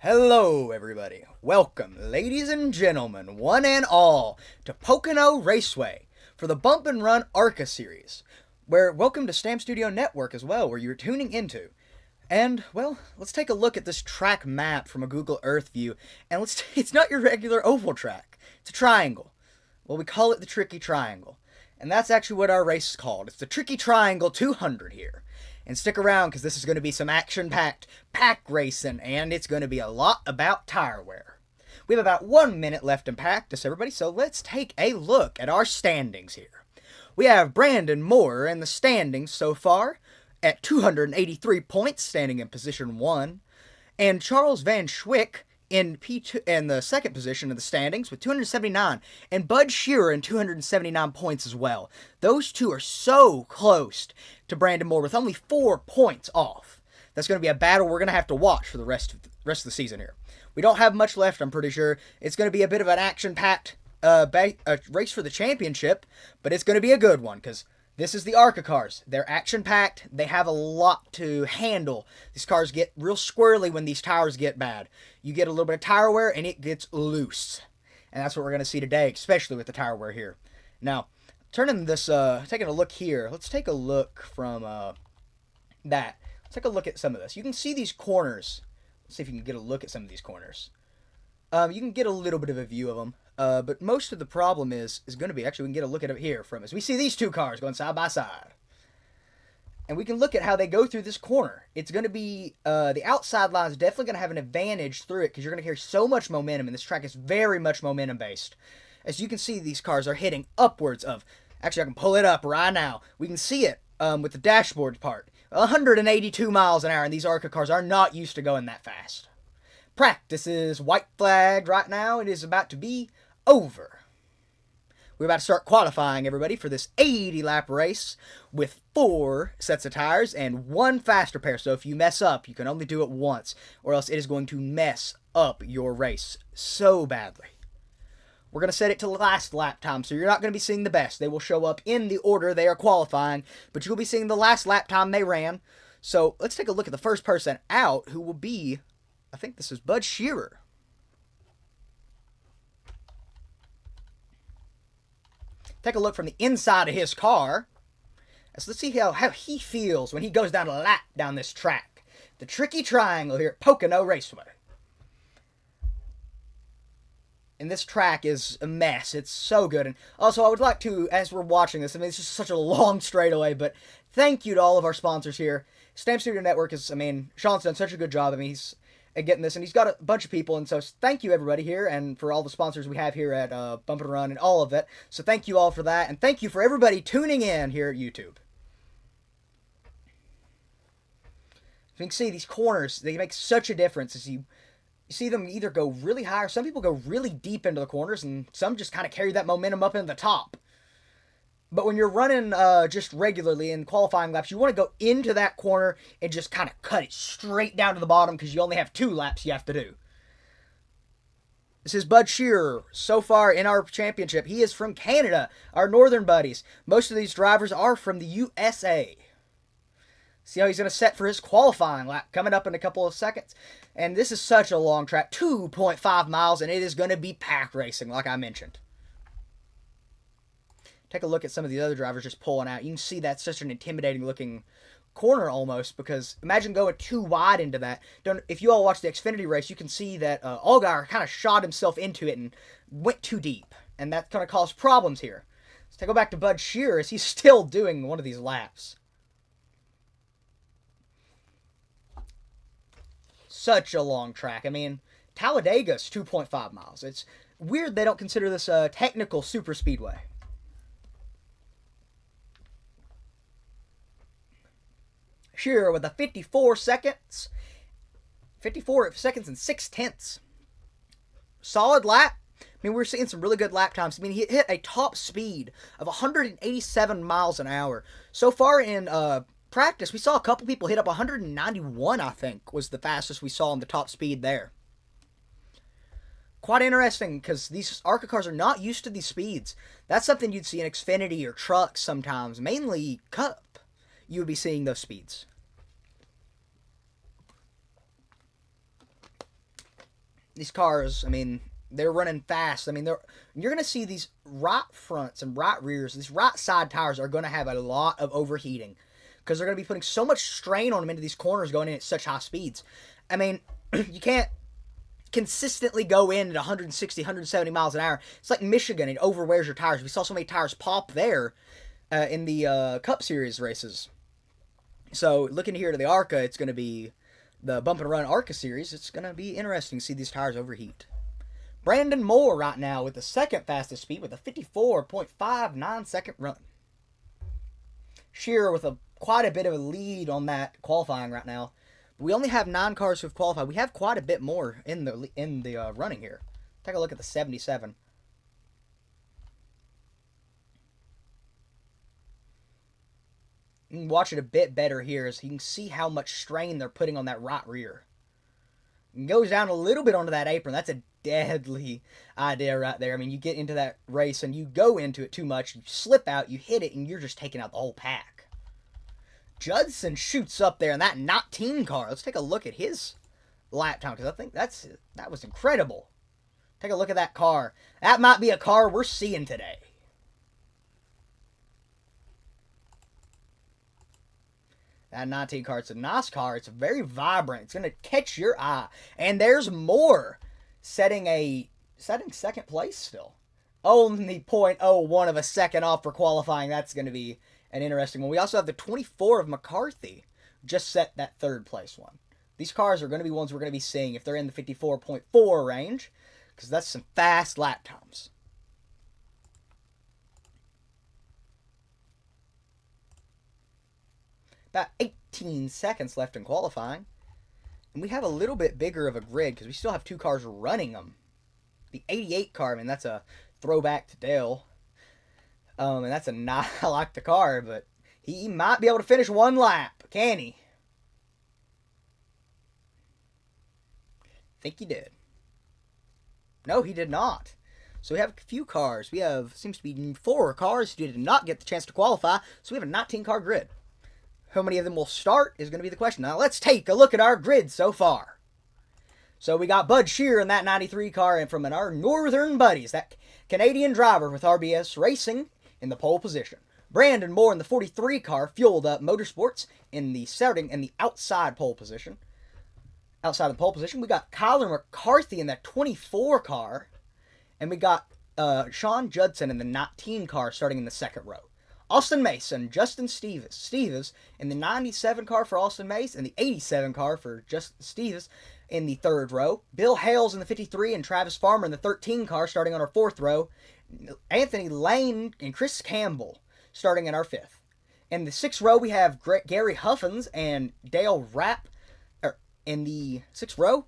Hello, everybody. Welcome, ladies and gentlemen, one and all, to Pocono Raceway for the Bump and Run ARCA series. Welcome to Stamp Studio Network as well, where you're tuning into. And, well, let's take a look at this track map from a Google Earth view. And it's not your regular oval track. It's a triangle. Well, we call it the Tricky Triangle. And that's actually what our race is called. It's the Tricky Triangle 200 here. And stick around, because this is going to be some action-packed pack racing, and it's going to be a lot about tire wear. We have about 1 minute left in practice, everybody, so let's take a look at our standings here. We have Brandon Moore in the standings so far at 283 points, standing in position 1, and Charles Van Schwick in P2 in the second position of the standings with 279, and Bud Shearer in 279 points as well. Those two are so close to Brandon Moore with only 4 points off. That's going to be a battle we're going to have to watch for the rest of the season here. We don't have much left, I'm pretty sure. It's going to be a bit of an action-packed race for the championship, but it's going to be a good one because this is the ARCA cars. They're action-packed. They have a lot to handle. These cars get real squirrely when these tires get bad. You get a little bit of tire wear, and it gets loose. And that's what we're going to see today, especially with the tire wear here. Now, taking a look here, let's take a look from that. Let's take a look at some of this. You can see these corners. Let's see if you can get a look at some of these corners. You can get a little bit of a view of them. But most of the problem is going to be, actually, we can get a look at it here from as we see these two cars going side by side. And we can look at how they go through this corner. It's going to be, the outside line is definitely going to have an advantage through it because you're going to carry so much momentum, and this track is very much momentum based. As you can see, these cars are hitting upwards of, actually I can pull it up right now. We can see it with the dashboard part. 182 miles an hour, and these ARCA cars are not used to going that fast. Practice is white flagged right now. It is about to be over. We're about to start qualifying, everybody, for this 80-lap race with 4 sets of tires and 1 faster pair. So if you mess up, you can only do it once, or else it is going to mess up your race so badly. We're going to set it to last lap time, so you're not going to be seeing the best. They will show up in the order they are qualifying, but you'll be seeing the last lap time they ran. So let's take a look at the first person out, who will be, I think this is Bud Shearer. Take a look from the inside of his car. So let's see how he feels when he goes down a lap down this track. The Tricky Triangle here at Pocono Raceway. And this track is a mess. It's so good. And also, I would like to, as we're watching this, I mean, it's just such a long straightaway, but thank you to all of our sponsors here. Stamp Studio Network is, I mean, Sean's done such a good job. I mean, he's getting this, and he's got a bunch of people, and so thank you everybody here, and for all the sponsors we have here at Bump and Run and all of it. So thank you all for that, and thank you for everybody tuning in here at YouTube. You can see these corners, they make such a difference as you see them either go really high, or some people go really deep into the corners, and some just kind of carry that momentum up into the top. But when you're running just regularly in qualifying laps, you want to go into that corner and just kind of cut it straight down to the bottom because you only have 2 laps you have to do. This is Bud Shearer. So far in our championship, he is from Canada, our northern buddies. Most of these drivers are from the USA. See how he's going to set for his qualifying lap coming up in a couple of seconds. And this is such a long track, 2.5 miles, and it is going to be pack racing like I mentioned. Take a look at some of the other drivers just pulling out. You can see that's such an intimidating looking corner almost, because imagine going too wide into that. If you all watch the Xfinity race, you can see that Allgaier kind of shot himself into it and went too deep. And that's going to cause problems here. Let's go back to Bud Shearer as he's still doing one of these laps. Such a long track. I mean, Talladega's 2.5 miles. It's weird they don't consider this a technical super speedway. Shearer with a 54 seconds and 6/10. Solid lap. I mean, we're seeing some really good lap times. I mean, he hit a top speed of 187 miles an hour. So far in practice, we saw a couple people hit up 191, I think, was the fastest we saw in the top speed there. Quite interesting, because these ARCA cars are not used to these speeds. That's something you'd see in Xfinity or trucks sometimes. Mainly Cup, you would be seeing those speeds. these cars, I mean, they're running fast. I mean, you're going to see these right fronts and right rears, these right side tires are going to have a lot of overheating because they're going to be putting so much strain on them into these corners going in at such high speeds. I mean, you can't consistently go in at 160, 170 miles an hour. It's like Michigan. It overwears your tires. We saw so many tires pop there in the Cup Series races. So looking here to the ARCA, it's going to be the Bump and Run ARCA Series. It's going to be interesting to see these tires overheat. Brandon Moore right now with the second fastest speed with a 54.59 second run. Shearer with quite a bit of a lead on that qualifying right now. But we only have 9 cars who have qualified. We have quite a bit more in the running here. Take a look at the 77. You can watch it a bit better here as you can see how much strain they're putting on that right rear. It goes down a little bit onto that apron. That's a deadly idea right there. I mean, you get into that race and you go into it too much, you slip out, you hit it, and you're just taking out the whole pack. Judson shoots up there in that 19 car. Let's take a look at his lap time because I think that was incredible. Take a look at that car. That might be a car we're seeing today. That 19 car, it's a nice car. It's very vibrant. It's going to catch your eye. And there's more. Setting second place still. Only 0.01 of a second off for qualifying. That's going to be an interesting one. We also have the 24 of McCarthy. Just set that third place one. These cars are going to be ones we're going to be seeing if they're in the 54.4 range. Because that's some fast lap times. About 18 seconds left in qualifying. And we have a little bit bigger of a grid because we still have 2 cars running them. The 88 car, I mean, that's a throwback to Dale. And that's I like the car, but he might be able to finish 1 lap. Can he? I think he did. No, he did not. So we have a few cars. Seems to be 4 cars who did not get the chance to qualify. So we have a 19 car grid. How many of them will start is going to be the question. Now, let's take a look at our grid so far. So, we got Bud Shearer in that 93 car, and from our northern buddies, that Canadian driver with RBS Racing in the pole position. Brandon Moore in the 43 car, Fueled Up Motorsports, in the outside pole position. Outside of the pole position, we got Kyler McCarthy in that 24 car, and we got Sean Judson in the 19 car, starting in the second row. Austin Mason, Justin Stevens in the 97 car for Austin Mace and the 87 car for Justin Stevens in the third row. Bill Hales in the 53 and Travis Farmer in the 13 car starting on our fourth row. Anthony Lane and Chris Campbell starting in our fifth. In the sixth row, we have Gary Huffins and Dale Rapp in the sixth row.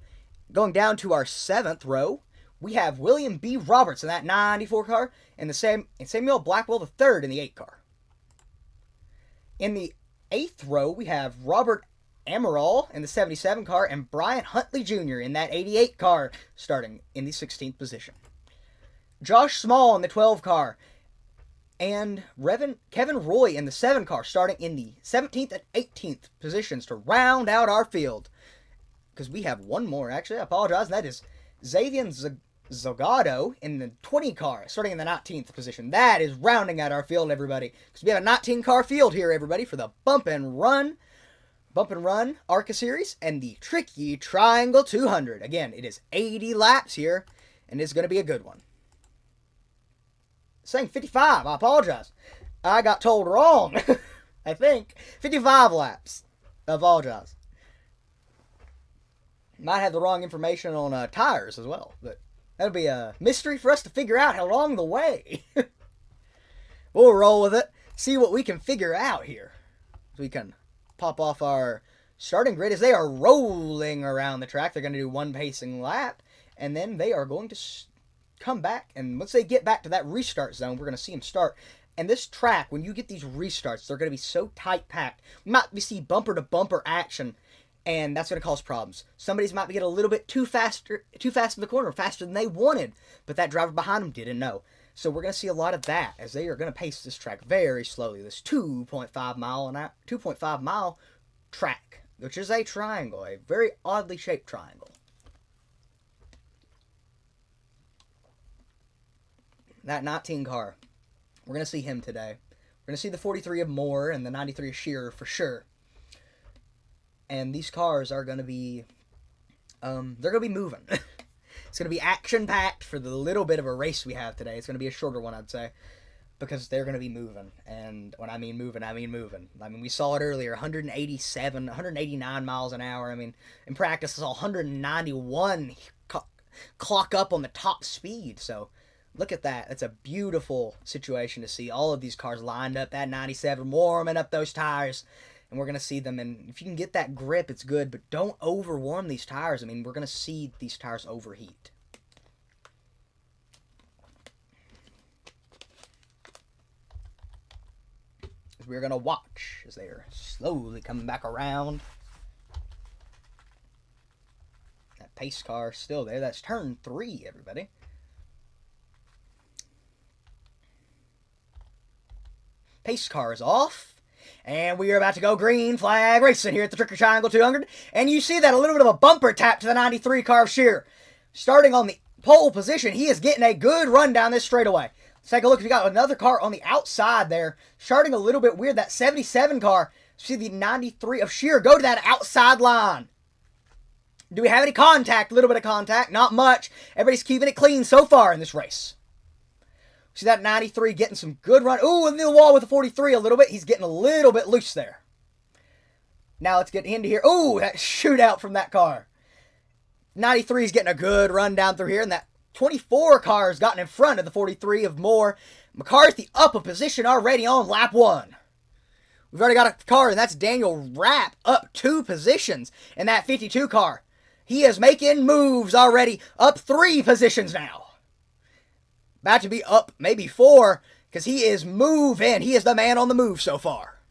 Going down to our seventh row, we have William B. Roberts in that 94 car and Samuel Blackwell III in the 8 car. In the 8th row, we have Robert Amaral in the 77 car and Brian Huntley Jr. in that 88 car, starting in the 16th position. Josh Small in the 12 car and Kevin Roy in the 7 car, starting in the 17th and 18th positions to round out our field. Because we have one more, actually, I apologize, and that is Xavier Zogado in the 20 car, starting in the 19th position. That is rounding out our field, everybody. Because we have a 19-car field here, everybody, for the Bump and Run ARCA Series and the Tricky Triangle 200. Again, it is 80 laps here, and it's going to be a good one. Saying 55, I apologize. I got told wrong, I think. 55 laps. I apologize. Might have the wrong information on tires as well, but that'll be a mystery for us to figure out along the way. We'll roll with it. See what we can figure out here. So we can pop off our starting grid as they are rolling around the track. They're going to do one pacing lap. And then they are going to come back. And once they get back to that restart zone, we're going to see them start. And this track, when you get these restarts, they're going to be so tight packed. You might see bumper to bumper action. And that's going to cause problems. Somebody's might get a little bit too fast in the corner, faster than they wanted, but that driver behind them didn't know. So we're going to see a lot of that as they are going to pace this track very slowly. This 2.5 mile track, which is a triangle, a very oddly shaped triangle. that 19 car. We're going to see him today. We're going to see the 43 of Moore and the 93 of Shearer for sure. And these cars are going to be, they're going to be moving. It's going to be action-packed for the little bit of a race we have today. It's going to be a shorter one, I'd say, because they're going to be moving. And when I mean moving, I mean moving. I mean, we saw it earlier, 189 miles an hour. I mean, in practice, I saw 191 clock up on the top speed. So, look at that. It's a beautiful situation to see all of these cars lined up, that 97, warming up those tires. And we're going to see them, and if you can get that grip, it's good, but don't overwarm these tires. I mean, we're going to see these tires overheat. We're going to watch as they're slowly coming back around. That pace car still there. That's turn 3, everybody. Pace car is off. And we are about to go green flag racing here at the Tricker Triangle 200. And you see that a little bit of a bumper tap to the 93 car of Shearer. Starting on the pole position, he is getting a good run down this straightaway. Let's take a look. We got another car on the outside there. Starting a little bit weird. That 77 car. See the 93 of Shearer go to that outside line. Do we have any contact? A little bit of contact. Not much. Everybody's keeping it clean so far in this race. See that 93 getting some good run. Ooh, into the wall with the 43 a little bit. He's getting a little bit loose there. Now let's get into here. Ooh, that shootout from that car. 93 is getting a good run down through here. And that 24 car has gotten in front of the 43 of Moore. McCarthy up a position already on lap 1. We've already got a car, and that's Daniel Rapp up 2 positions in that 52 car. He is making moves already. Up 3 positions now. About to be up maybe 4, because he is moving. He is the man on the move so far.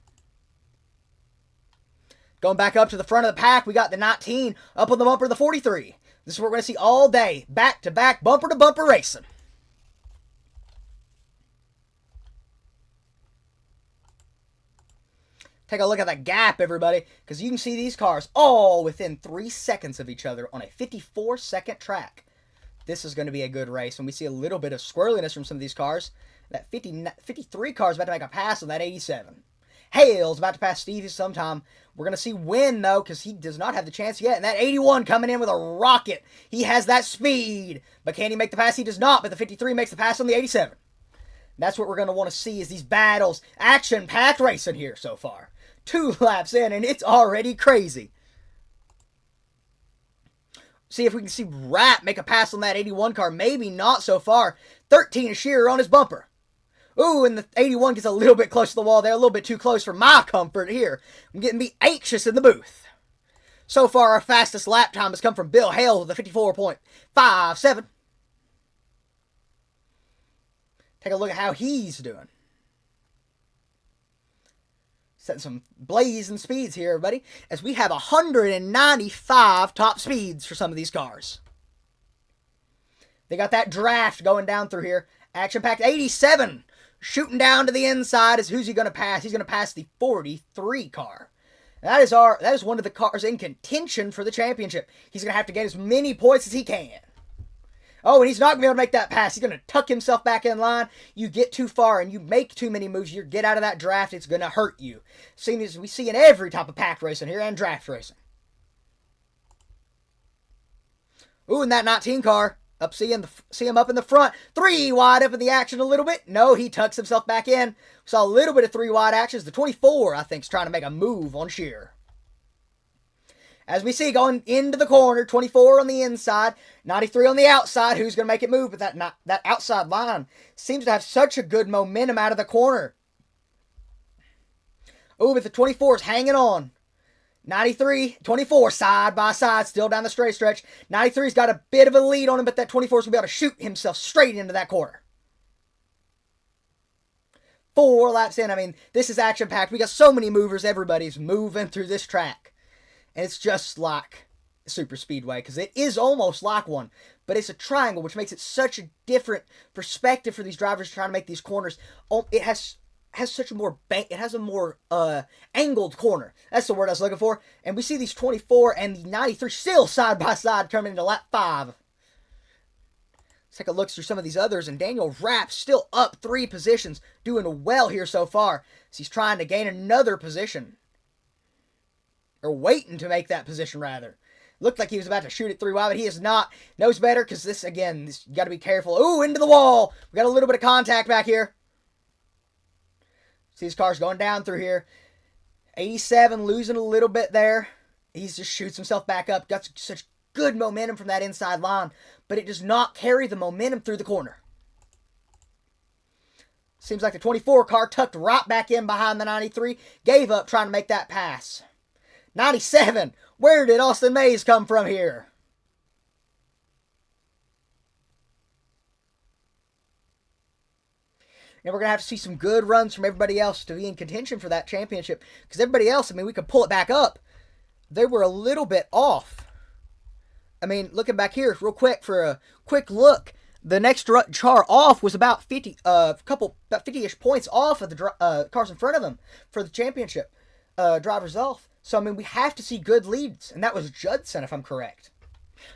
Going back up to the front of the pack, we got the 19 up on the bumper of the 43. This is what we're going to see all day. Back-to-back, bumper-to-bumper racing. Take a look at that gap, everybody, because you can see these cars all within 3 seconds of each other on a 54-second track. This is going to be a good race, and we see a little bit of squirreliness from some of these cars. That 53 car is about to make a pass on that 87. Hale's about to pass Stevie sometime. We're going to see Wynn, though, because he does not have the chance yet. And that 81 coming in with a rocket. He has that speed. But can he make the pass? He does not, but the 53 makes the pass on the 87. That's what we're going to want to see is these battles. Action-packed racing here so far. 2 laps in, and it's already crazy. See if we can see Rapp make a pass on that 81 car. Maybe not so far. 13 is Shearer on his bumper. Ooh, and the 81 gets a little bit close to the wall there. A little bit too close for my comfort here. I'm getting to be anxious in the booth. So far, our fastest lap time has come from Bill Hale with a 54.57. Take a look at how he's doing. Setting some blazing speeds here, everybody, as we have 195 top speeds for some of these cars. They got that draft going down through here. Action-packed 87 shooting down to the inside. Is who's he going to pass? He's going to pass the 43 car. That is one of the cars in contention for the championship. He's going to have to get as many points as he can. Oh, and he's not going to be able to make that pass. He's going to tuck himself back in line. You get too far and you make too many moves. You get out of that draft, it's going to hurt you. Seeing as we see in every type of pack racing here and draft racing. Ooh, and that 19 car. See him up in the front. 3 wide up in the action a little bit. No, he tucks himself back in. We saw a little bit of 3 wide actions. The 24, I think, is trying to make a move on Shearer. As we see, going into the corner, 24 on the inside, 93 on the outside. Who's going to make it move? But that outside line seems to have such a good momentum out of the corner. Oh, but the 24 is hanging on. 93, 24, side by side, still down the straight stretch. 93's got a bit of a lead on him, but that 24 is going to be able to shoot himself straight into that corner. 4 laps in. I mean, this is action-packed. We got so many movers. Everybody's moving through this track. And it's just like a super speedway, because it is almost like one. But it's a triangle, which makes it such a different perspective for these drivers trying to make these corners. It has such a more it has a more angled corner. That's the word I was looking for. And we see these 24 and the 93 still side by side coming into lap 5. Let's take a look through some of these others, and Daniel Rapp still up 3 positions, doing well here so far. So he's trying to gain another position. Or waiting to make that position, rather. Looked like he was about to shoot it 3 wide, but he is not. Knows better, because this, again, you got to be careful. Ooh, into the wall. We got a little bit of contact back here. See these cars going down through here. 87 losing a little bit there. He just shoots himself back up. Got such good momentum from that inside line, but it does not carry the momentum through the corner. Seems like the 24 car tucked right back in behind the 93. Gave up trying to make that pass. 97. Where did Austin Mays come from here? And we're going to have to see some good runs from everybody else to be in contention for that championship. Because everybody else, I mean, we could pull it back up. They were a little bit off. I mean, looking back here real quick for a quick look. The next car off was about 50, about 50-ish points off of the cars in front of him for the championship drivers off. So, I mean, we have to see good leads. And that was Judson, if I'm correct.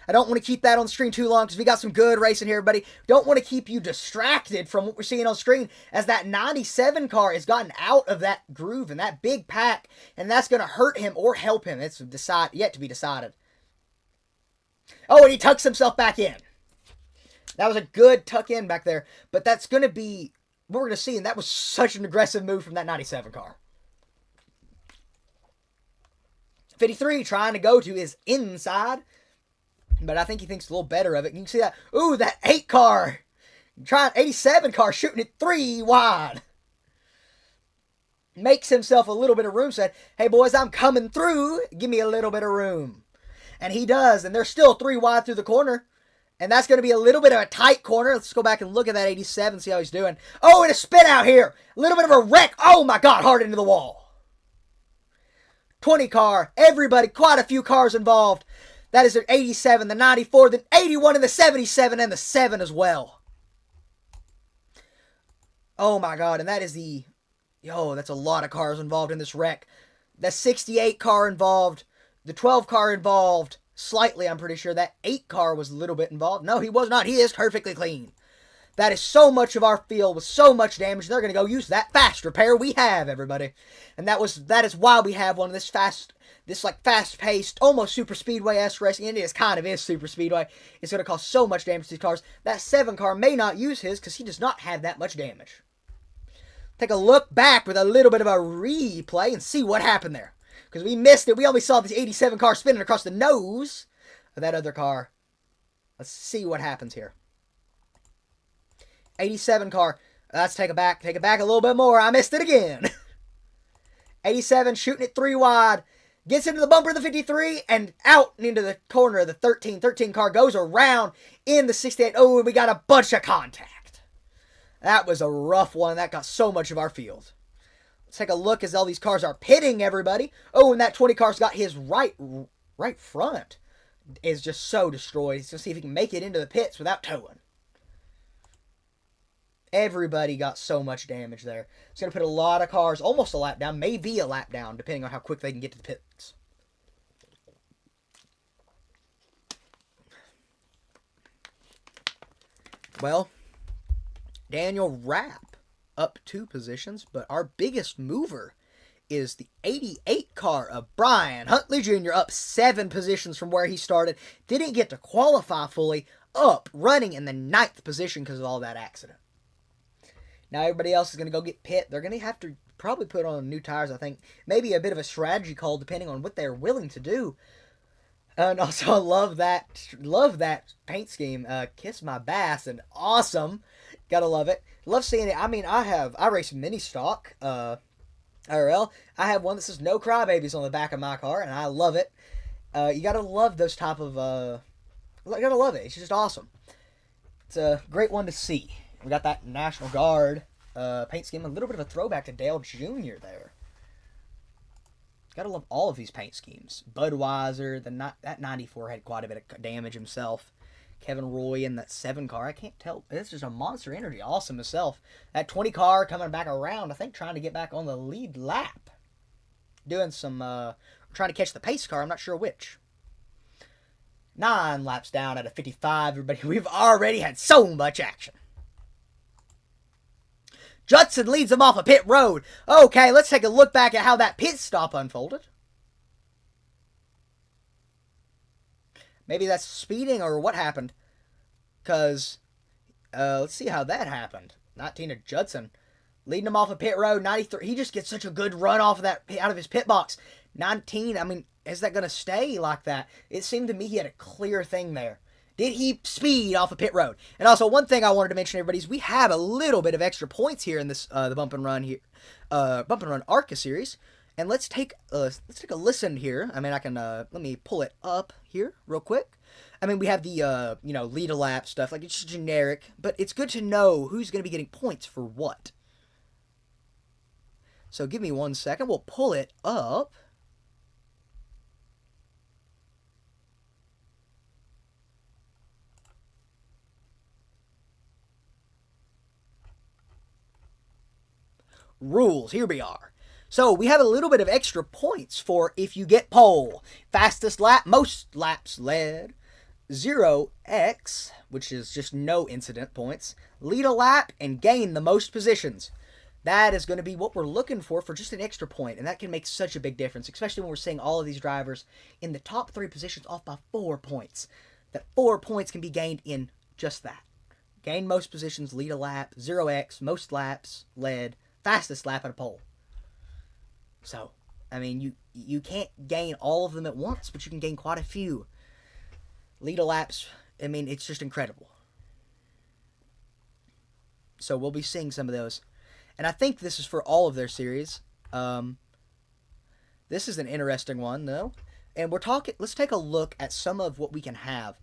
I don't want to keep that on the screen too long because we got some good racing here, everybody. Don't want to keep you distracted from what we're seeing on screen as that 97 car has gotten out of that groove and that big pack, and that's going to hurt him or help him. It's yet to be decided. Oh, and he tucks himself back in. That was a good tuck in back there, but that's going to be what we're going to see, and that was such an aggressive move from that 97 car. 53 trying to go to his inside. But I think he thinks a little better of it. You can see that. Ooh, that 8 car. 87 car shooting it 3 wide. Makes himself a little bit of room. Said, hey boys, I'm coming through. Give me a little bit of room. And he does. And they're still 3 wide through the corner. And that's going to be a little bit of a tight corner. Let's go back and look at that 87. See how he's doing. Oh, and a spin out here. A little bit of a wreck. Oh my God. Hard into the wall. 20 car. Everybody. Quite a few cars involved. That is the 87, the 94, the 81, and the 77, and the 7 as well. Oh my God, and that is the... that's a lot of cars involved in this wreck. The 68 car involved, the 12 car involved, slightly, I'm pretty sure. That 8 car was a little bit involved. No, he was not. He is perfectly clean. That is so much of our field with so much damage. They're going to go use that fast repair we have, everybody. And that is why we have one of this fast-paced, almost super speedway-esque racing. And it kind of is super speedway. It's going to cause so much damage to these cars. That 7 car may not use his because he does not have that much damage. Take a look back with a little bit of a replay and see what happened there. Because we missed it. We only saw this 87 car spinning across the nose of that other car. Let's see what happens here. 87 car. Let's take it back. Take it back a little bit more. I missed it again. 87 shooting it 3 wide. Gets into the bumper of the 53 and out into the corner of the 13. 13 car goes around in the 68. Oh, and we got a bunch of contact. That was a rough one. That got so much of our field. Let's take a look as all these cars are pitting, everybody. Oh, and that 20 car's got his right front is just so destroyed. He's going to see if he can make it into the pits without towing. Everybody got so much damage there. It's going to put a lot of cars, almost a lap down, maybe a lap down, depending on how quick they can get to the pits. Well, Daniel Rapp up 2 positions, but our biggest mover is the 88 car of Brian Huntley Jr. up 7 positions from where he started. Didn't get to qualify fully, up running in the 9th position because of all that accident. Now everybody else is going to go get pit. They're going to have to probably put on new tires, I think. Maybe a bit of a strategy call depending on what they're willing to do. And also I love that paint scheme. Kiss My Bass and awesome. Gotta love it. Love seeing it. I mean, I race mini stock IRL. I have one that says no crybabies on the back of my car and I love it. You gotta love those type of you gotta love it. It's just awesome. It's a great one to see. We got that National Guard paint scheme. A little bit of a throwback to Dale Jr. there. Gotta love all of these paint schemes. Budweiser, that 94 had quite a bit of damage himself. Kevin Roy in that 7 car. I can't tell. It's just a Monster Energy. Awesome himself. That 20 car coming back around. I think trying to get back on the lead lap. Doing some, trying to catch the pace car. I'm not sure which. 9 laps down out of 55, everybody. We've already had so much action. Judson leads them off a pit road. Okay, let's take a look back at how that pit stop unfolded. Maybe that's speeding or what happened. Because, let's see how that happened. 19 of Judson leading him off a pit road. 93, he just gets such a good run off of that, out of his pit box. 19, I mean, is that going to stay like that? It seemed to me he had a clear thing there. Did he speed off a pit road? And also, one thing I wanted to mention, everybody, is we have a little bit of extra points here in this the Bump and Run here, Bump and Run ARCA series. And let's take a listen here. I mean, I can let me pull it up here real quick. I mean, we have the lead a lap stuff, like it's just generic, but it's good to know who's going to be getting points for what. So give me 1 second. We'll pull it up. Rules, here we are. So we have a little bit of extra points for if you get pole. Fastest lap, most laps led. 0x, which is just no incident points. Lead a lap and gain the most positions. That is going to be what we're looking for just an extra point. And that can make such a big difference, especially when we're seeing all of these drivers in the top 3 positions off by 4 points. That 4 points can be gained in just that. Gain most positions, lead a lap, 0x, most laps led. Fastest lap at a pole. So, I mean, you can't gain all of them at once, but you can gain quite a few. Lead a laps, I mean, it's just incredible. So we'll be seeing some of those. And I think this is for all of their series. This is an interesting one, though. And let's take a look at some of what we can have.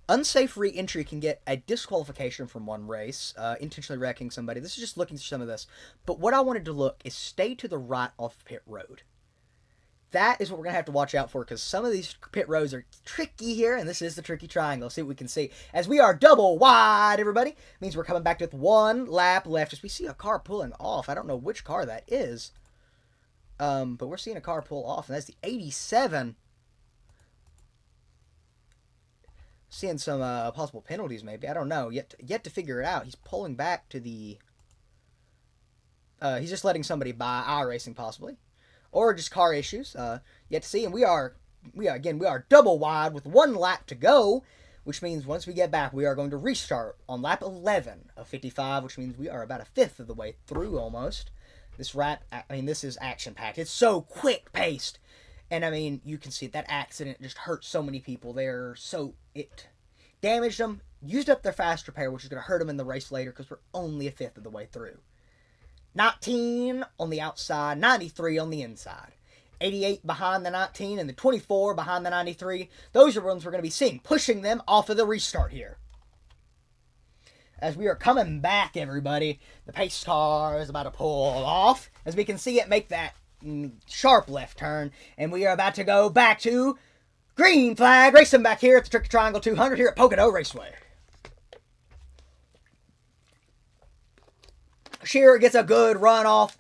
Unsafe re-entry can get a disqualification from one race, intentionally wrecking somebody. This is just looking through some of this. But what I wanted to look is stay to the right off pit road. That is what we're going to have to watch out for, because some of these pit roads are tricky here, and this is the tricky triangle. See what we can see. As we are double wide, everybody. It means we're coming back with 1 lap left. As we see a car pulling off. I don't know which car that is. But we're seeing a car pull off, and that's the 87. Seeing some possible penalties, maybe. I don't know. Yet to figure it out. He's pulling back to the... he's just letting somebody by iRacing, possibly. Or just car issues. Yet to see. And we are double wide with 1 lap to go. Which means once we get back, we are going to restart on lap 11 of 55. Which means we are about a fifth of the way through, almost. This is action-packed. It's so quick-paced. And, I mean, you can see that accident just hurt so many people. It damaged them, used up their fast repair, which is going to hurt them in the race later because we're only a fifth of the way through. 19 on the outside, 93 on the inside. 88 behind the 19 and the 24 behind the 93. Those are ones we're going to be seeing, pushing them off of the restart here. As we are coming back, everybody, the pace car is about to pull off. As we can see it make that sharp left turn, and we are about to go back to green flag racing back here at the Tricky Triangle 200 here at Pocono Raceway. Shearer gets a good run off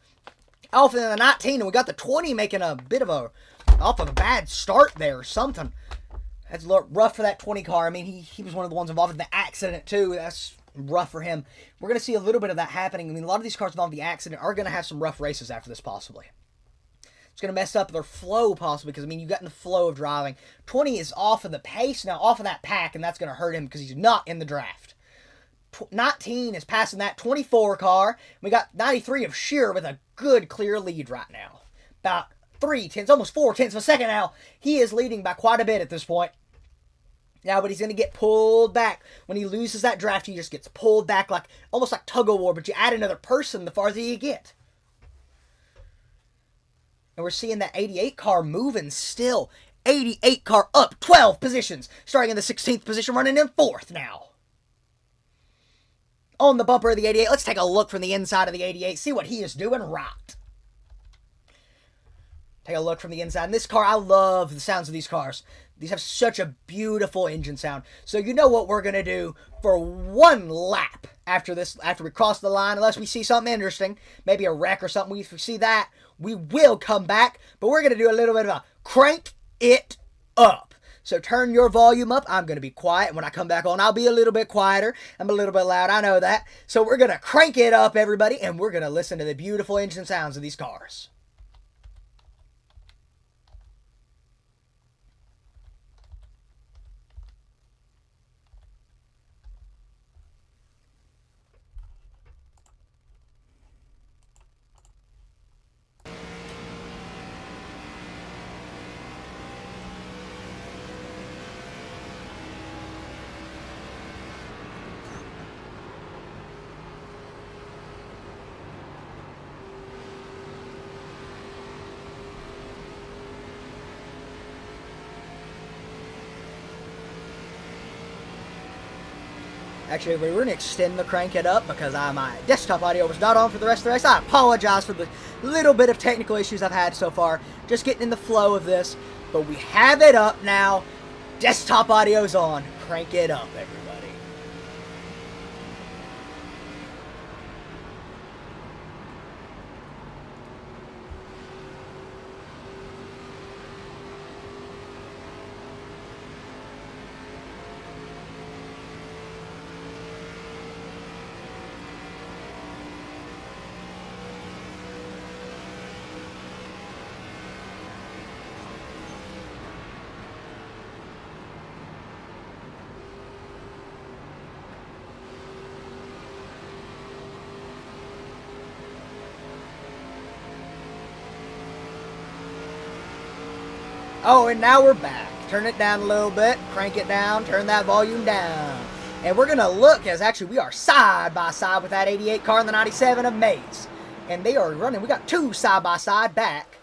in the 19, and we got the 20 making a bit of a bad start there or something. That's a little rough for that 20 car. I mean, he was one of the ones involved in the accident too. That's rough for him. We're going to see a little bit of that happening. I mean, a lot of these cars involved in the accident are going to have some rough races after this, possibly. It's going to mess up their flow, possibly, because, I mean, you got in the flow of driving. 20 is off of the pace now, off of that pack, and that's going to hurt him because he's not in the draft. 19 is passing that 24 car. We got 93 of Shearer with a good, clear lead right now. About 3/10, almost 4/10 of a second now. He is leading by quite a bit at this point. Now, but he's going to get pulled back. When he loses that draft, he just gets pulled back, almost like tug-of-war, but you add another person the farther you get. And we're seeing that 88 car moving still. 88 car up 12 positions. Starting in the 16th position, running in 4th now. On the bumper of the 88. Let's take a look from the inside of the 88. See what he is doing right. Take a look from the inside. And this car, I love the sounds of these cars. These have such a beautiful engine sound. So you know what we're going to do for 1 lap after we cross the line, unless we see something interesting, maybe a wreck or something. If we see that, we will come back. But we're going to do a little bit of a crank it up. So turn your volume up. I'm going to be quiet. When I come back on, I'll be a little bit quieter. I'm a little bit loud. I know that. So we're going to crank it up, everybody, and we're going to listen to the beautiful engine sounds of these cars. Actually, we're going to extend the crank it up because my desktop audio was not on for the rest of the race. I apologize for the little bit of technical issues I've had so far. Just getting in the flow of this. But we have it up now. Desktop audio's on. Crank it up, everybody. Oh, and now we're back. Turn it down a little bit, crank it down, turn that volume down. And we're going to look as actually we are side by side with that 88 car and the 97 of Mays. And they are running. We got two side by side back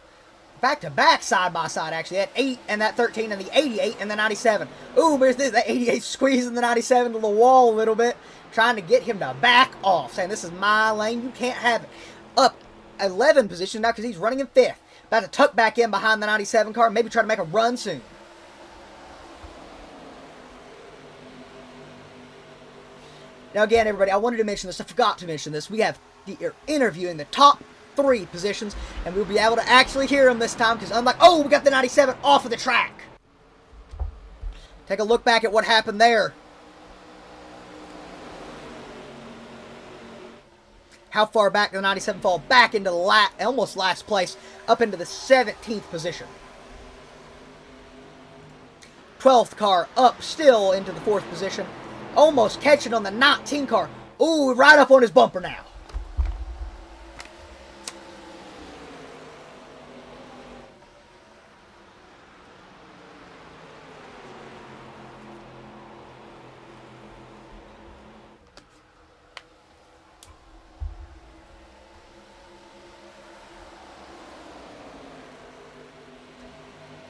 to back side by side actually. That 8 and that 13 and the 88 and the 97. Ooh, there's this, that 88 squeezing the 97 to the wall a little bit. Trying to get him to back off. Saying this is my lane. You can't have it. Up 11 positions now because he's running in 5th. About to tuck back in behind the 97 car. Maybe try to make a run soon. Now again, everybody, I wanted to mention this. I forgot to mention this. We have the interviewing the top 3 positions. And we'll be able to actually hear them this time. Because unlike, oh, we got the 97 off of the track. Take a look back at what happened there. How far back did the 97 fall? Back into the almost last place, up into the 17th position. 12th car up still into the 4th position. Almost catching on the 19 car. Ooh, right up on his bumper now.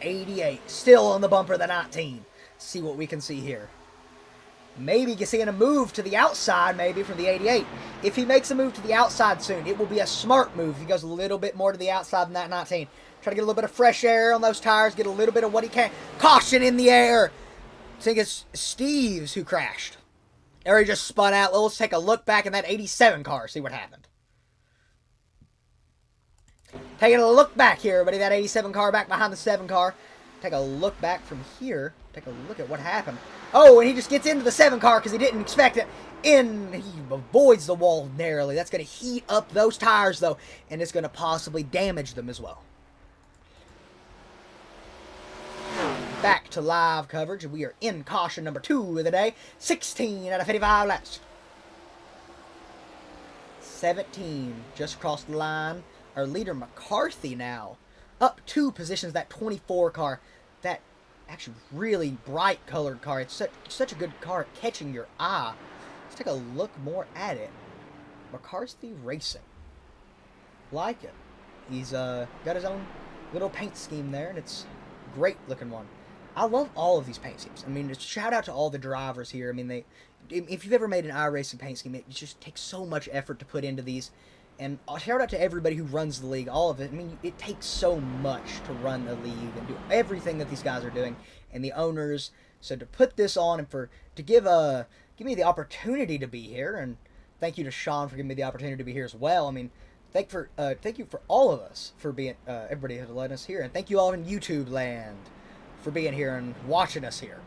'88, still on the bumper, the 19. See what we can see here. Maybe seeing a move to the outside, maybe, from the 88. If he makes a move to the outside soon, it will be a smart move. He goes a little bit more to the outside than that 19. Try to get a little bit of fresh air on those tires, get a little bit of what he can. Caution in the air. I think it's Steve's who crashed. Or he just spun out. Well, let's take a look back in that 87 car, see what happened. Taking a look back here, everybody. That 87 car back behind the 7 car. Take a look back from here. Take a look at what happened. Oh, and he just gets into the 7 car because he didn't expect it. He avoids the wall narrowly. That's going to heat up those tires, though. And it's going to possibly damage them as well. Back to live coverage. We are in caution number 2 of the day. 16 out of 55 laps. 17 just crossed the line. Our leader, McCarthy, now up 2 positions. That 24 car, that actually really bright colored car. It's such a good car at catching your eye. Let's take a look more at it. McCarthy Racing. Like it. He's got his own little paint scheme there, and it's a great looking one. I love all of these paint schemes. I mean, just shout out to all the drivers here. I mean, if you've ever made an iRacing paint scheme, it just takes so much effort to put into these. And shout out to everybody who runs the league, all of it. I mean, it takes so much to run the league and do everything that these guys are doing, and the owners. So to put this on and to give me the opportunity to be here, and thank you to Sean for giving me the opportunity to be here as well. I mean, thank you for all of us for being everybody who's letting us here, and thank you all in YouTube land for being here and watching us here,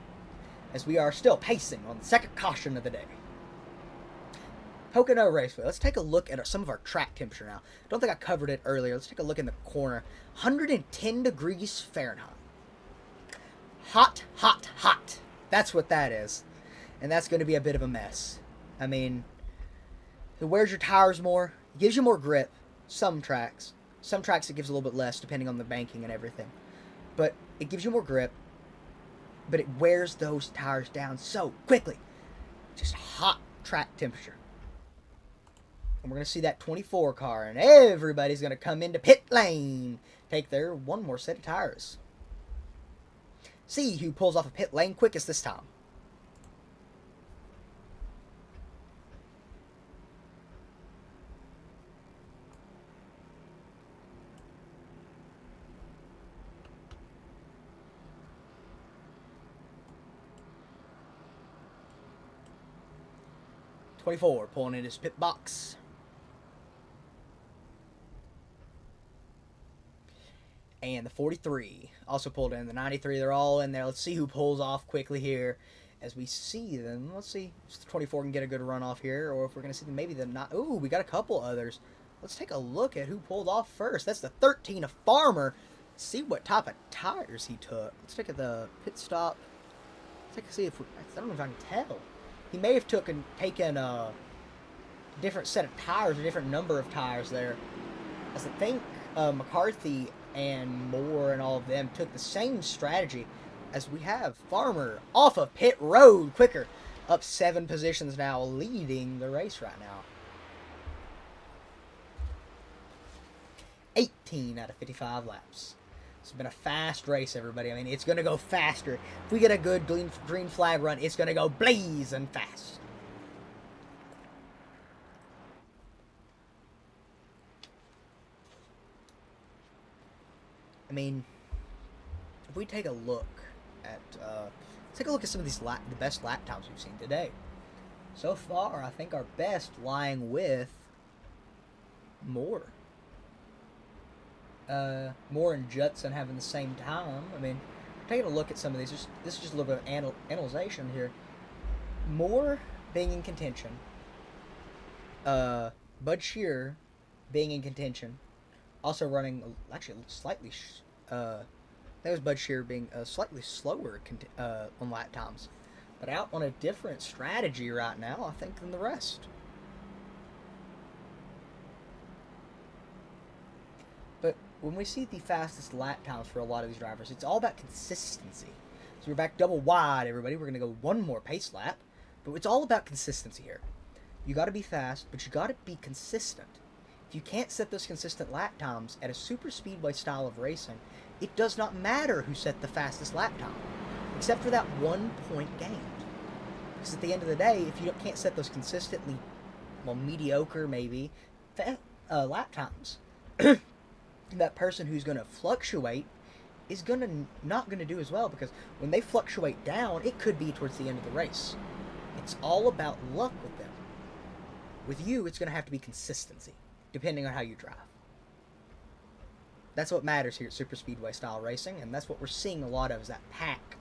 as we are still pacing on the second caution of the day. Pocono Raceway. Let's take a look at some of our track temperature now. Don't think I covered it earlier. Let's take a look in the corner. 110 degrees Fahrenheit. Hot, hot, hot. That's what that is. And that's going to be a bit of a mess. I mean, it wears your tires more. It gives you more grip. Some tracks. Some tracks it gives a little bit less, depending on the banking and everything. But it gives you more grip. But it wears those tires down so quickly. Just hot track temperature. And we're going to see that 24 car. And everybody's going to come into pit lane. Take their one more set of tires. See who pulls off a pit lane quickest this time. .24 pulling in his pit box. And the 43 also pulled in. The 93, they're all in there. Let's see who pulls off quickly here as we see them. Let's see if the 24 can get a good run off here, or if we're going to see them, maybe the not. Ooh, we got a couple others. Let's take a look at who pulled off first. That's the 13 of Farmer. Let's see what type of tires he took. Let's take at the pit stop. Let's take a see if we, I don't know if I can tell. He may have taken a different set of tires, a different number of tires there. As I think McCarthy and Moore and all of them took the same strategy as we have. Farmer off of pit road quicker. Up 7 positions now, leading the race right now. 18 out of 55 laps. It's been a fast race, everybody. I mean, it's going to go faster. If we get a good green flag run, it's going to go blazing fast. I mean, if we take a look at, some of these the best lap times we've seen today. So far, I think our best lying with Moore. Moore and Judson having the same time. I mean, taking a look at some of these, this is just a little bit of analyzation here. Moore being in contention. Bud Shearer being in contention. Also running, actually, slightly, that was Bud Shearer being slightly slower on lap times. But out on a different strategy right now, I think, than the rest. But when we see the fastest lap times for a lot of these drivers, it's all about consistency. So we're back double wide, everybody. We're going to go one more pace lap. But it's all about consistency here. You got to be fast, but you got to be consistent. If you can't set those consistent lap times at a super speedway style of racing, it does not matter who set the fastest lap time, except for that 1 point gained. Because at the end of the day, if you can't set those consistently, well, mediocre maybe, lap times, that person who's going to fluctuate is not going to do as well, because when they fluctuate down, it could be towards the end of the race. It's all about luck with them. With you, it's going to have to be consistency, depending on how you drive. That's what matters here at super speedway style racing, and that's what we're seeing a lot of, is that pack.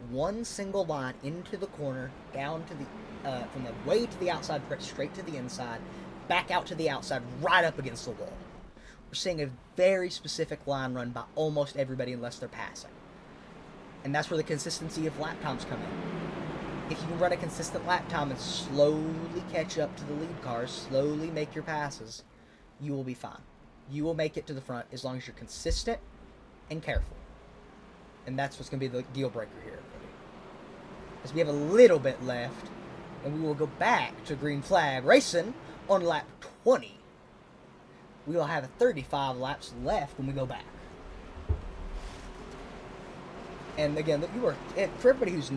One single line into the corner, down to the, from the way to the outside, straight to the inside, back out to the outside, right up against the wall. We're seeing a very specific line run by almost everybody unless they're passing. And that's where the consistency of lap times come in. If you can run a consistent lap time and slowly catch up to the lead cars, slowly make your passes, you will be fine. You will make it to the front as long as you're consistent and careful. And that's what's going to be the deal breaker here, everybody. As we have a little bit left, and we will go back to green flag racing on lap 20. We will have 35 laps left when we go back. And again, for everybody who's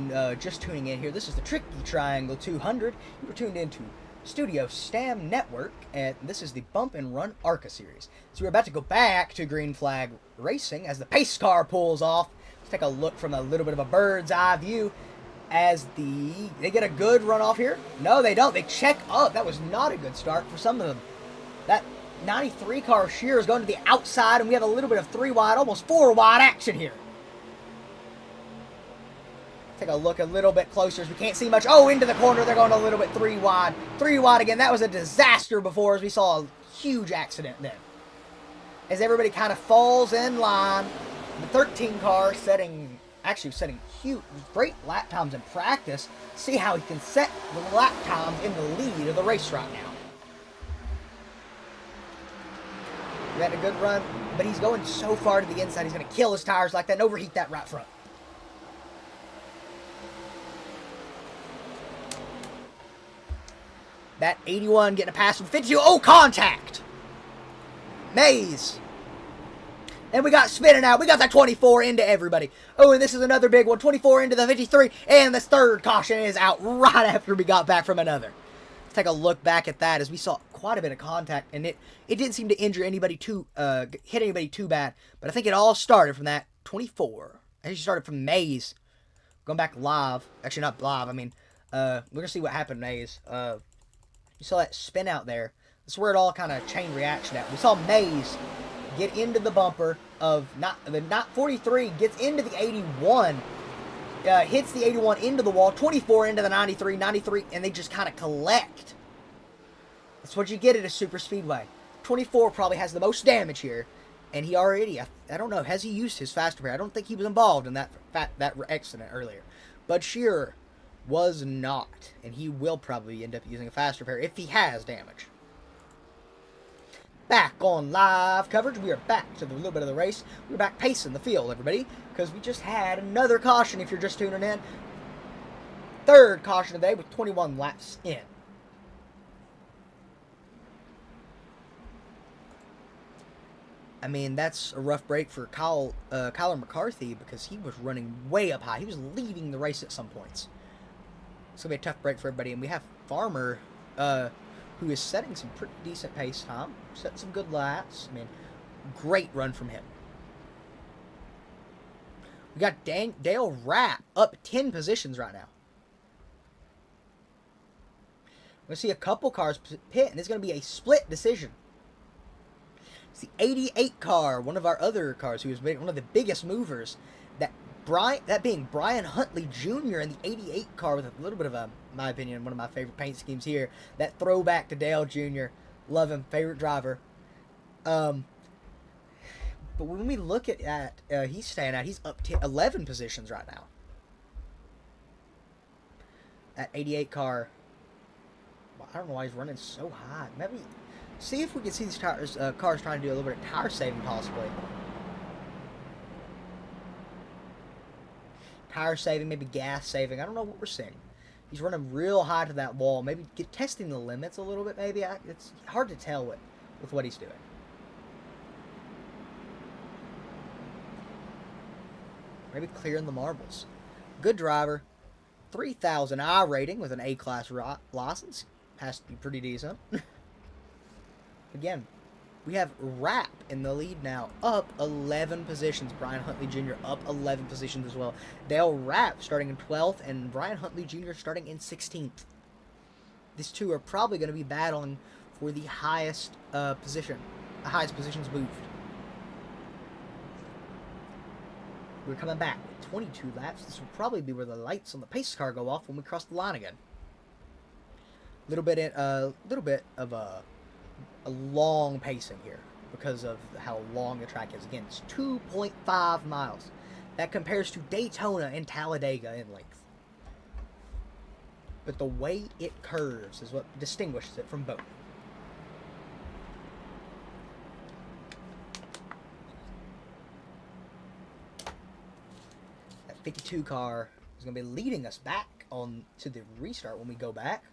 just tuning in here, this is the Tricky Triangle 200. You were tuned into Studio Stam Network, and this is the Bump and Run ARCA series. So we're about to go back to green flag racing as the pace car pulls off. Let's take a look from a little bit of a bird's eye view as they get a good run off here. No, they don't. They check up. That was not a good start for some of them. That 93 car Shearer is going to the outside, and we have a little bit of 3 wide, almost 4 wide action here. Take a look a little bit closer as we can't see much. Oh, into the corner. They're going a little bit 3 wide. 3 wide again. That was a disaster before as we saw a huge accident then. As everybody kind of falls in line. The 13 car setting huge, great lap times in practice. See how he can set the lap times in the lead of the race right now. He had a good run, but he's going so far to the inside. He's going to kill his tires like that and overheat that right front. That 81 getting a pass from 52. Oh, contact! Mays. And we got spinning out. We got that 24 into everybody. Oh, and this is another big one. 24 into the 53. And this third caution is out right after we got back from another. Let's take a look back at that as we saw quite a bit of contact. And it didn't seem to injure anybody hit anybody too bad. But I think it all started from that 24. Actually started from Mays. Going back live. Actually, not live. I mean, we're going to see what happened, Mays. You saw that spin out there. That's where it all kind of chain reaction at. We saw Mays get into the bumper of not 43, gets into the 81, hits the 81 into the wall, 24 into the 93, 93, and they just kind of collect. That's what you get at a super speedway. 24 probably has the most damage here, and he already, I don't know, has he used his fast repair? I don't think he was involved in that accident earlier. Bud Shearer was not, and he will probably end up using a fast repair if he has damage. Back on live coverage. We are back to the little bit of the race. We're back pacing the field, everybody, because we just had another caution if you're just tuning in. Third caution of the day with 21 laps in. I mean, that's a rough break for Kyler McCarthy because he was running way up high. He was leading the race at some points. It's going to be a tough break for everybody. And we have Farmer, who is setting some pretty decent pace time. Setting some good laps. I mean, great run from him. We got Dale Rapp up 10 positions right now. We're going to see a couple cars pit, and it's going to be a split decision. It's the 88 car, one of our other cars, who is one of the biggest movers. That being Brian Huntley Jr. in the 88 car with a little bit of in my opinion, one of my favorite paint schemes here. That throwback to Dale Jr. Love him, favorite driver. But when we look at he's staying out. He's up to 11 positions right now. That 88 car. Well, I don't know why he's running so high. Maybe see if we can see these cars trying to do a little bit of tire saving possibly. Tire saving, maybe gas saving. I don't know what we're seeing. He's running real high to that wall. Maybe testing the limits a little bit, maybe. It's hard to tell with what he's doing. Maybe clearing the marbles. Good driver. 3,000 rating with an A-class license. Has to be pretty decent. Again, we have Rapp in the lead now, up 11 positions. Brian Huntley Jr. up 11 positions as well. Dale Rapp starting in 12th, and Brian Huntley Jr. starting in 16th. These two are probably going to be battling for the highest positions moved. We're coming back with 22 laps. This will probably be where the lights on the pace car go off when we cross the line again. Little bit of a long pacing here because of how long the track is. Again, it's 2.5 miles. That compares to Daytona and Talladega in length. But the way it curves is what distinguishes it from both. That 52 car is going to be leading us back on to the restart when we go back.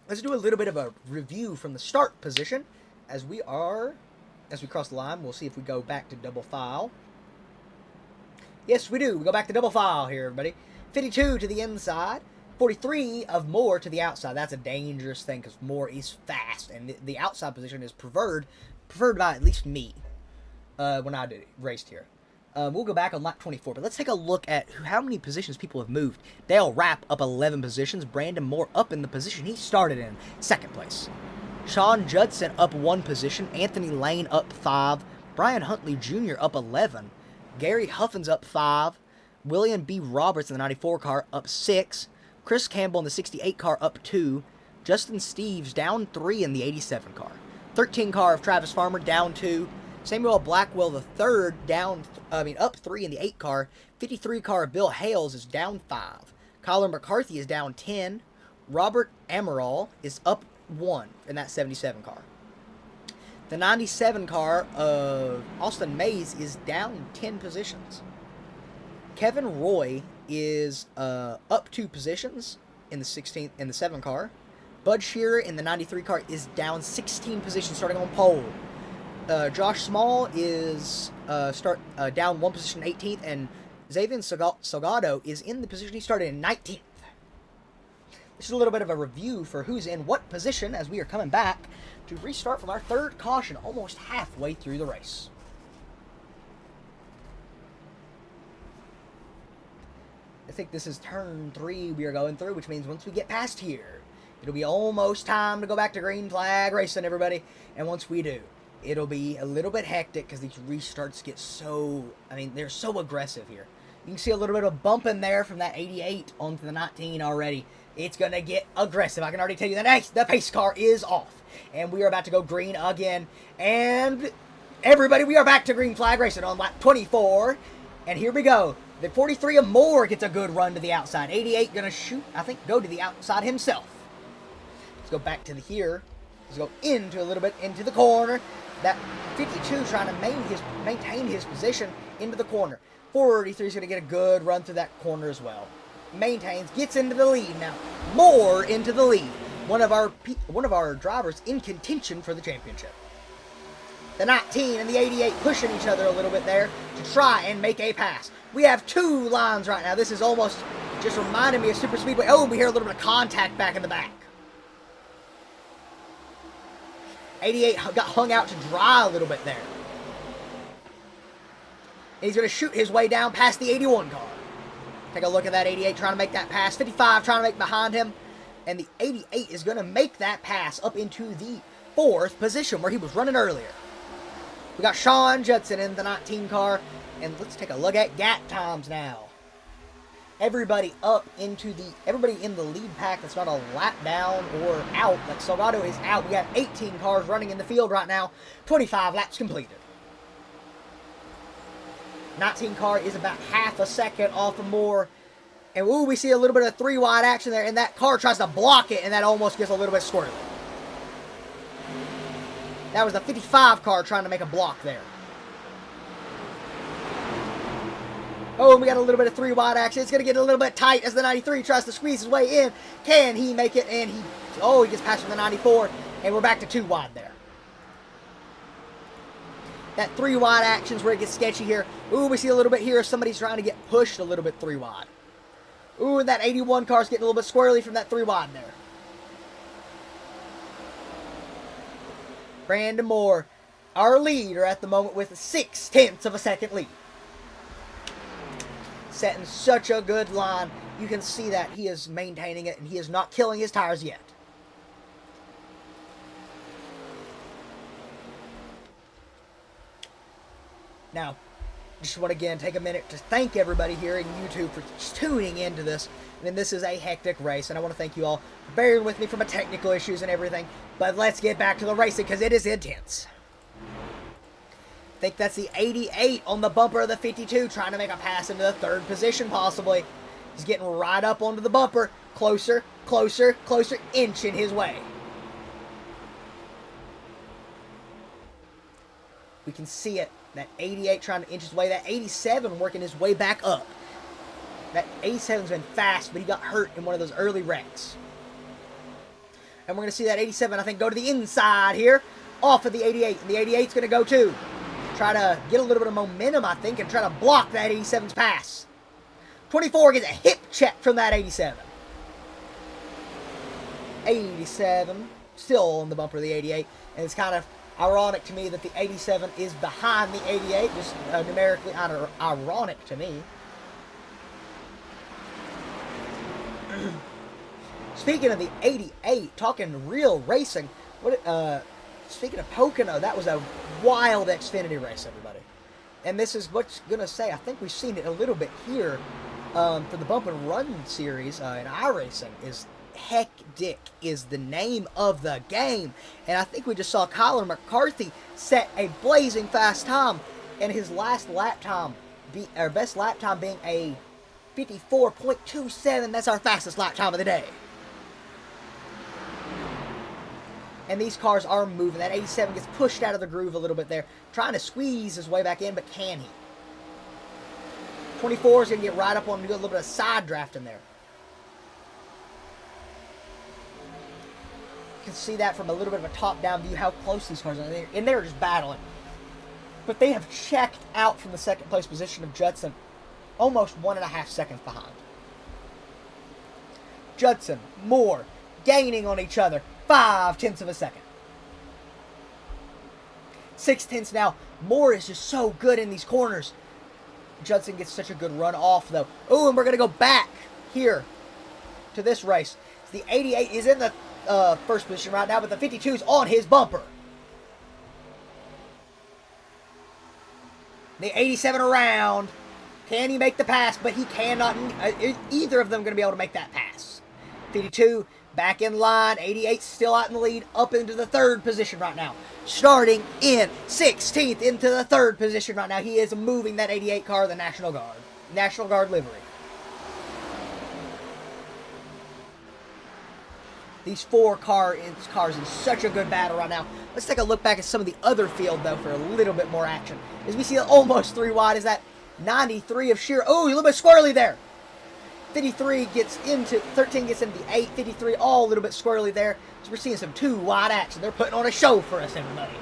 Let's do a little bit of a review from the start position as we cross the line. We'll see if we go back to double file. Yes, we do. We go back to double file here, everybody. 52 to the inside. 43 of Moore to the outside. That's a dangerous thing because Moore is fast, and the outside position is preferred by at least me when I raced here. We'll go back on lap 24, but let's take a look at how many positions people have moved. Dale Rapp up 11 positions. Brandon Moore up in the position he started in, second place. Sean Judson up 1 position. Anthony Lane up 5. Brian Huntley Jr. up 11. Gary Huffin's up 5. William B. Roberts in the 94 car up 6. Chris Campbell in the 68 car up 2. Justin Steves down 3 in the 87 car. 13 car of Travis Farmer down 2. Samuel Blackwell the third up 3 in the 8 car. 53 car of Bill Hales is down 5. Kyler McCarthy is down 10. Robert Amaral is up 1 in that 77 car. The 97 car of Austin Mays is down 10 positions. Kevin Roy is up 2 positions in the 7 car. Bud Shearer in the 93 car is down 16 positions starting on pole. Josh Small is down 1 position 18th, and Xavier Salgado is in the position he started in 19th. This is a little bit of a review for who's in what position as we are coming back to restart from our third caution almost halfway through the race. I think this is turn 3 we are going through, which means once we get past here, it'll be almost time to go back to green flag racing, everybody. And once we do, it'll be a little bit hectic because these restarts get they're so aggressive here. You can see a little bit of bump in there from that 88 onto the 19 already. It's going to get aggressive. I can already tell you that the pace car is off. And we are about to go green again. And everybody, we are back to green flag racing on lap 24. And here we go. The 43 or more gets a good run to the outside. 88 going to go to the outside himself. Let's go back to here. Let's go into a little bit into the corner. That 52 trying to maintain his position into the corner. 43 is going to get a good run through that corner as well. Maintains, gets into the lead now. More into the lead. One of our drivers in contention for the championship. The 19 and the 88 pushing each other a little bit there to try and make a pass. We have 2 lines right now. This is almost just reminding me of Super Speedway. Oh, we hear a little bit of contact back in the back. 88 got hung out to dry a little bit there. And he's going to shoot his way down past the 81 car. Take a look at that 88 trying to make that pass. 55 trying to make behind him. And the 88 is going to make that pass up into the 4th position where he was running earlier. We got Sean Judson in the 19 car. And let's take a look at gap times now. Everybody in the lead pack that's not a lap down or out. Like Salgado is out. We have 18 cars running in the field right now. 25 laps completed. 19 car is about half a second off of more. And ooh, we see a little bit of 3 wide action there. And that car tries to block it. And that almost gets a little bit squirrely. That was the 55 car trying to make a block there. Oh, and we got a little bit of 3 wide action. It's going to get a little bit tight as the 93 tries to squeeze his way in. Can he make it? And he gets past from the 94. And we're back to 2 wide there. That 3 wide action's where it gets sketchy here. Ooh, we see a little bit here. Somebody's trying to get pushed a little bit 3 wide. Ooh, and that 81 car's getting a little bit squirrely from that 3 wide there. Brandon Moore, our leader at the moment with a 0.6 of a second lead. Setting such a good line. You can see that he is maintaining it and he is not killing his tires yet. Now, just want to again take a minute to thank everybody here in YouTube for tuning into this. I mean, this is a hectic race, and I want to thank you all for bearing with me for my technical issues and everything. But let's get back to the racing because it is intense. I think that's the 88 on the bumper of the 52 trying to make a pass into the 3rd position possibly. He's getting right up onto the bumper. Closer, closer, closer, inching his way. We can see it. That 88 trying to inch his way. That 87 working his way back up. That 87's been fast, but he got hurt in one of those early wrecks. And we're going to see that 87, I think, go to the inside here. Off of the 88. And the 88's going to go too. Try to get a little bit of momentum, I think, and try to block that 87's pass. 24 gets a hip check from that 87. 87 still on the bumper of the 88. And it's kind of ironic to me that the 87 is behind the 88. Just numerically ironic to me. Speaking of the 88, talking real racing, speaking of Pocono, that was a wild Xfinity race, everybody. And this is what's going to say, I think we've seen it a little bit here for the Bump and Run series in iRacing, is Hectic is the name of the game. And I think we just saw Kyler McCarthy set a blazing fast time, and his last lap time, best lap time being a 54.27. That's our fastest lap time of the day. And these cars are moving. That 87 gets pushed out of the groove a little bit there, trying to squeeze his way back in, but can he? 24 is going to get right up on him and do a little bit of side drafting there. You can see that from a little bit of a top-down view, how close these cars are. And they're just battling. But they have checked out from the second place position of Judson, almost 1.5 seconds behind. Judson, Moore, gaining on each other 0.5 of a second. 0.6 now. Moore is just so good in these corners. Judson gets such a good run off, though. Oh, and we're going to go back here to this race. The 88 is in the first position right now, but the 52 is on his bumper. The 87 around. Can he make the pass? But he cannot. Either of them going to be able to make that pass. 52 back in line. 88 still out in the lead. Up into the third position right now. Starting in 16th into the third position right now. He is moving that 88 car, the National Guard. National Guard livery. These four cars in such a good battle right now. Let's take a look back at some of the other field, though, for a little bit more action. As we see almost 3 wide, is that 93 of sheer. Oh, a little bit squirrely there. 53 gets into, 13 gets into the 8. 53 all a little bit squirrely there. So we're seeing some 2 wide action. They're putting on a show for us, everybody.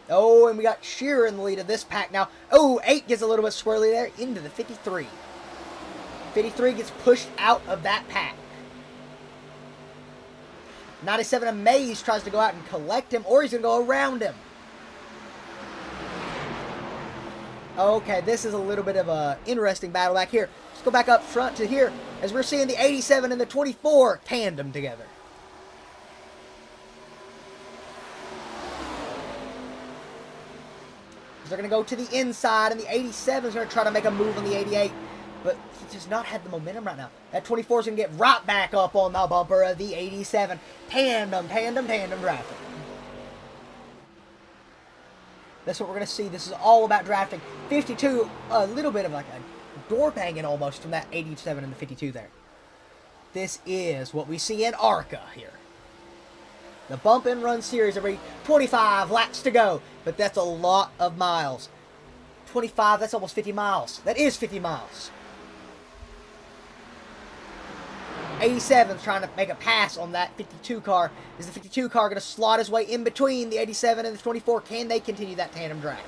Oh, and we got Shearer in the lead of this pack now. Oh, 8 gets a little bit squirrely there into the 53. 53 gets pushed out of that pack. 97 Amaze tries to go out and collect him, or he's going to go around him. Okay, this is a little bit of an interesting battle back here. Let's go back up front to here, as we're seeing the 87 and the 24 tandem together. They're going to go to the inside, and the 87 is going to try to make a move on the 88. But he does not have the momentum right now. That 24 is going to get right back up on the bumper of the 87. Tandem drafting. That's what we're going to see. This is all about drafting. 52, a little bit of like a door banging almost from that 87 and the 52 there. This is what we see in ARCA here. The Bump and Run series, every 25 laps to go. But that's a lot of miles. 25, that's almost 50 miles. That is 50 miles. 87 is trying to make a pass on that 52 car. Is the 52 car going to slot his way in between the 87 and the 24? Can they continue that tandem drag?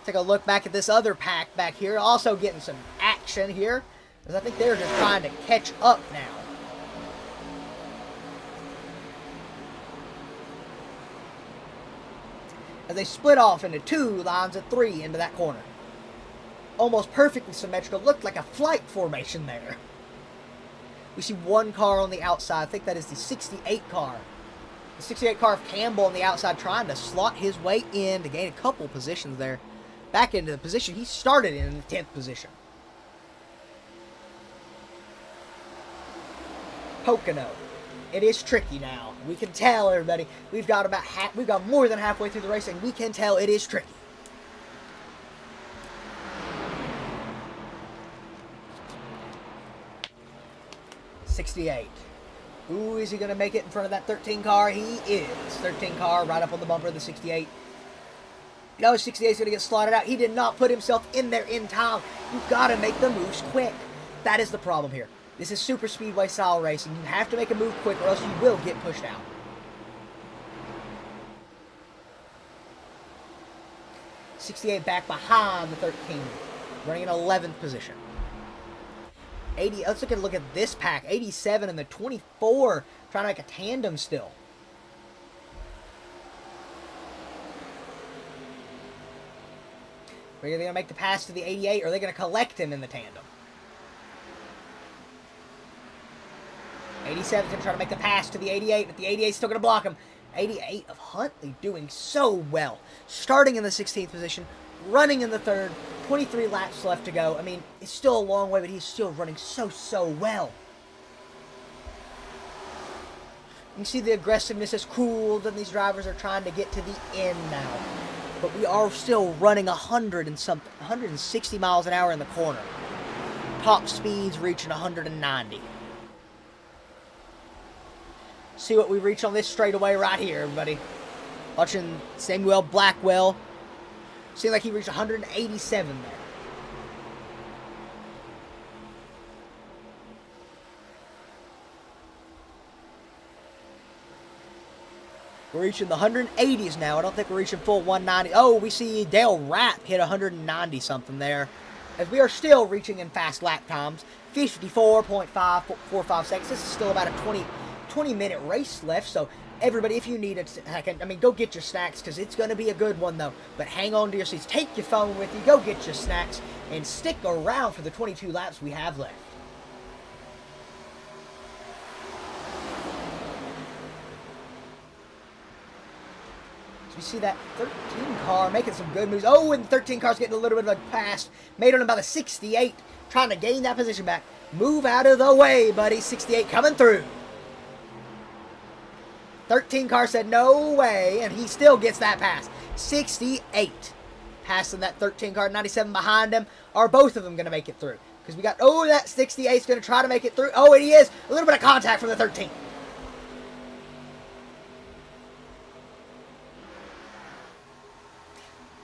Take a look back at this other pack back here. Also getting some action here, because I think they're just trying to catch up now. As they split off into 2 lines of 3 into that corner. Almost perfectly symmetrical. Looked like a flight formation there. We see 1 car on the outside. I think that is the 68 car. The 68 car of Campbell on the outside trying to slot his way in to gain a couple positions there. Back into the position he started in the 10th position. Pocono. It is tricky now. We can tell, everybody. We've got more than halfway through the race, and we can tell it is tricky. '68. Ooh, is he going to make it in front of that 13 car? He is. 13 car right up on the bumper of the 68. No, 68 is going to get slotted out. He did not put himself in there in time. You've got to make the moves quick. That is the problem here. This is super speedway style racing. You have to make a move quick or else you will get pushed out. '68 back behind the 13. Running in 11th position. 80. Let's look at this pack. 87 and the 24 trying to make a tandem still. Are they going to make the pass to the 88 or are they going to collect him in the tandem? 87's going to try to make the pass to the 88, but the 88's still going to block him. 88 of Huntley doing so well. Starting in the 16th position, running in the 3rd, 23 laps left to go. I mean, it's still a long way, but he's still running so well. You can see the aggressiveness has cooled, and these drivers are trying to get to the end now. But we are still running 160 miles an hour in the corner. Top speeds reaching 190. See what we reach on this straightaway right here, everybody. Watching Samuel Blackwell. Seemed like he reached 187 there. We're reaching the 180s now. I don't think we're reaching full 190. Oh, we see Dale Rapp hit 190 something there. As we are still reaching in fast lap times. 54.545 seconds. This is still about a 20-minute race left. So, everybody, if you need a second, I mean, go get your snacks because it's going to be a good one, though. But hang on to your seats. Take your phone with you. Go get your snacks. And stick around for the 22 laps we have left. You see that 13 car making some good moves. Oh, and the 13 car's getting a little bit of a pass. Made on about the 68. Trying to gain that position back. Move out of the way, buddy. 68 coming through. 13 car said no way, and he still gets that pass. 68 passing that 13 car. 97 behind him. Are both of them going to make it through? Because we got, oh, that 68's going to try to make it through. Oh, and he is. A little bit of contact from the 13.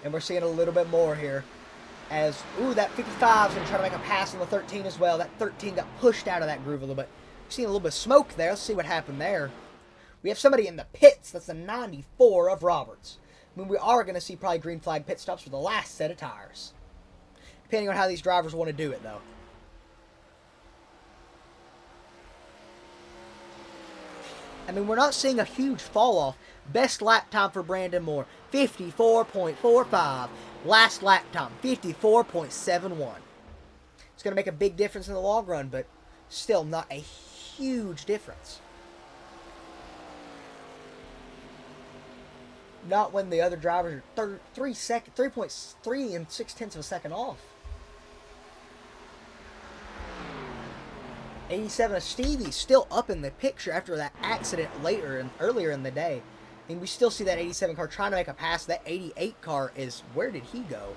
And we're seeing a little bit more here. As, ooh, that 55's going to try to make a pass on the 13 as well. That 13 got pushed out of that groove a little bit. We're seeing a little bit of smoke there. Let's see what happened there. We have somebody in the pits. That's the 94 of Roberts. I mean, we are going to see probably green flag pit stops for the last set of tires. Depending on how these drivers want to do it, though. I mean, we're not seeing a huge fall off. Best lap time for Brandon Moore, 54.45. Last lap time, 54.71. It's going to make a big difference in the long run, but still not a huge difference. Not when the other drivers are 3.3 and 0.6 of a second off. 87 of Stevie still up in the picture after that accident earlier in the day. I mean, we still see that 87 car trying to make a pass. That 88 car is, where did he go?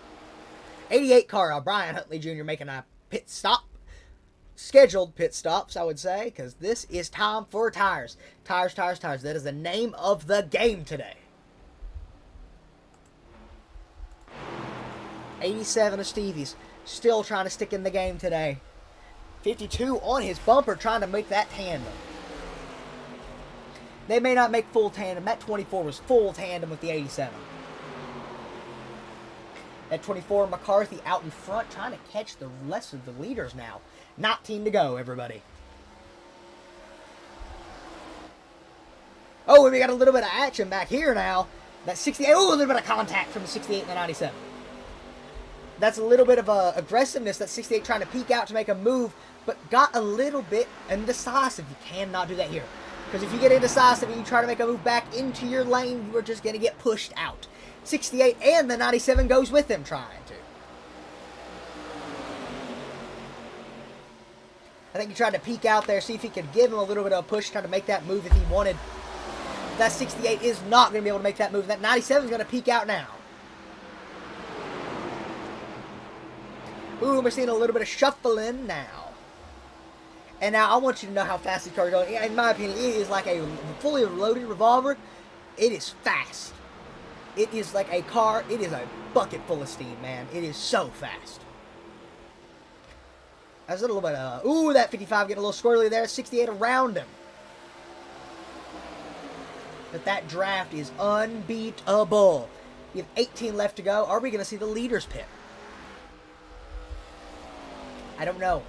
88 car, Brian Huntley Jr. making a pit stop. Scheduled pit stops, I would say, because this is time for tires. Tires. That is the name of the game today. 87 of Stevie's still trying to stick in the game today. 52 on his bumper trying to make that tandem. They may not make full tandem. That 24 was full tandem with the 87. That 24 McCarthy out in front trying to catch the rest of the leaders now. 19 to go, everybody. Oh, we got a little bit of action back here now. That 68, oh, a little bit of contact from the 68 and the 97. That's a little bit of aggressiveness. That 68 trying to peek out to make a move, but got a little bit indecisive. You cannot do that here. Because if you get indecisive and you try to make a move back into your lane, you are just going to get pushed out. 68 and the 97 goes with him trying to. I think he tried to peek out there, see if he could give him a little bit of a push, trying to make that move if he wanted. That 68 is not going to be able to make that move. That 97 is going to peek out now. Ooh, we're seeing a little bit of shuffling now. And now I want you to know how fast these cars are going. In my opinion, it is like a fully loaded revolver. It is fast. It is like a car. It is a bucket full of steam, man. It is so fast. That's a little bit of... Ooh, that 55 getting a little squirrely there. 68 around him. But that draft is unbeatable. We have 18 left to go. Are we going to see the leaders pit? I don't know.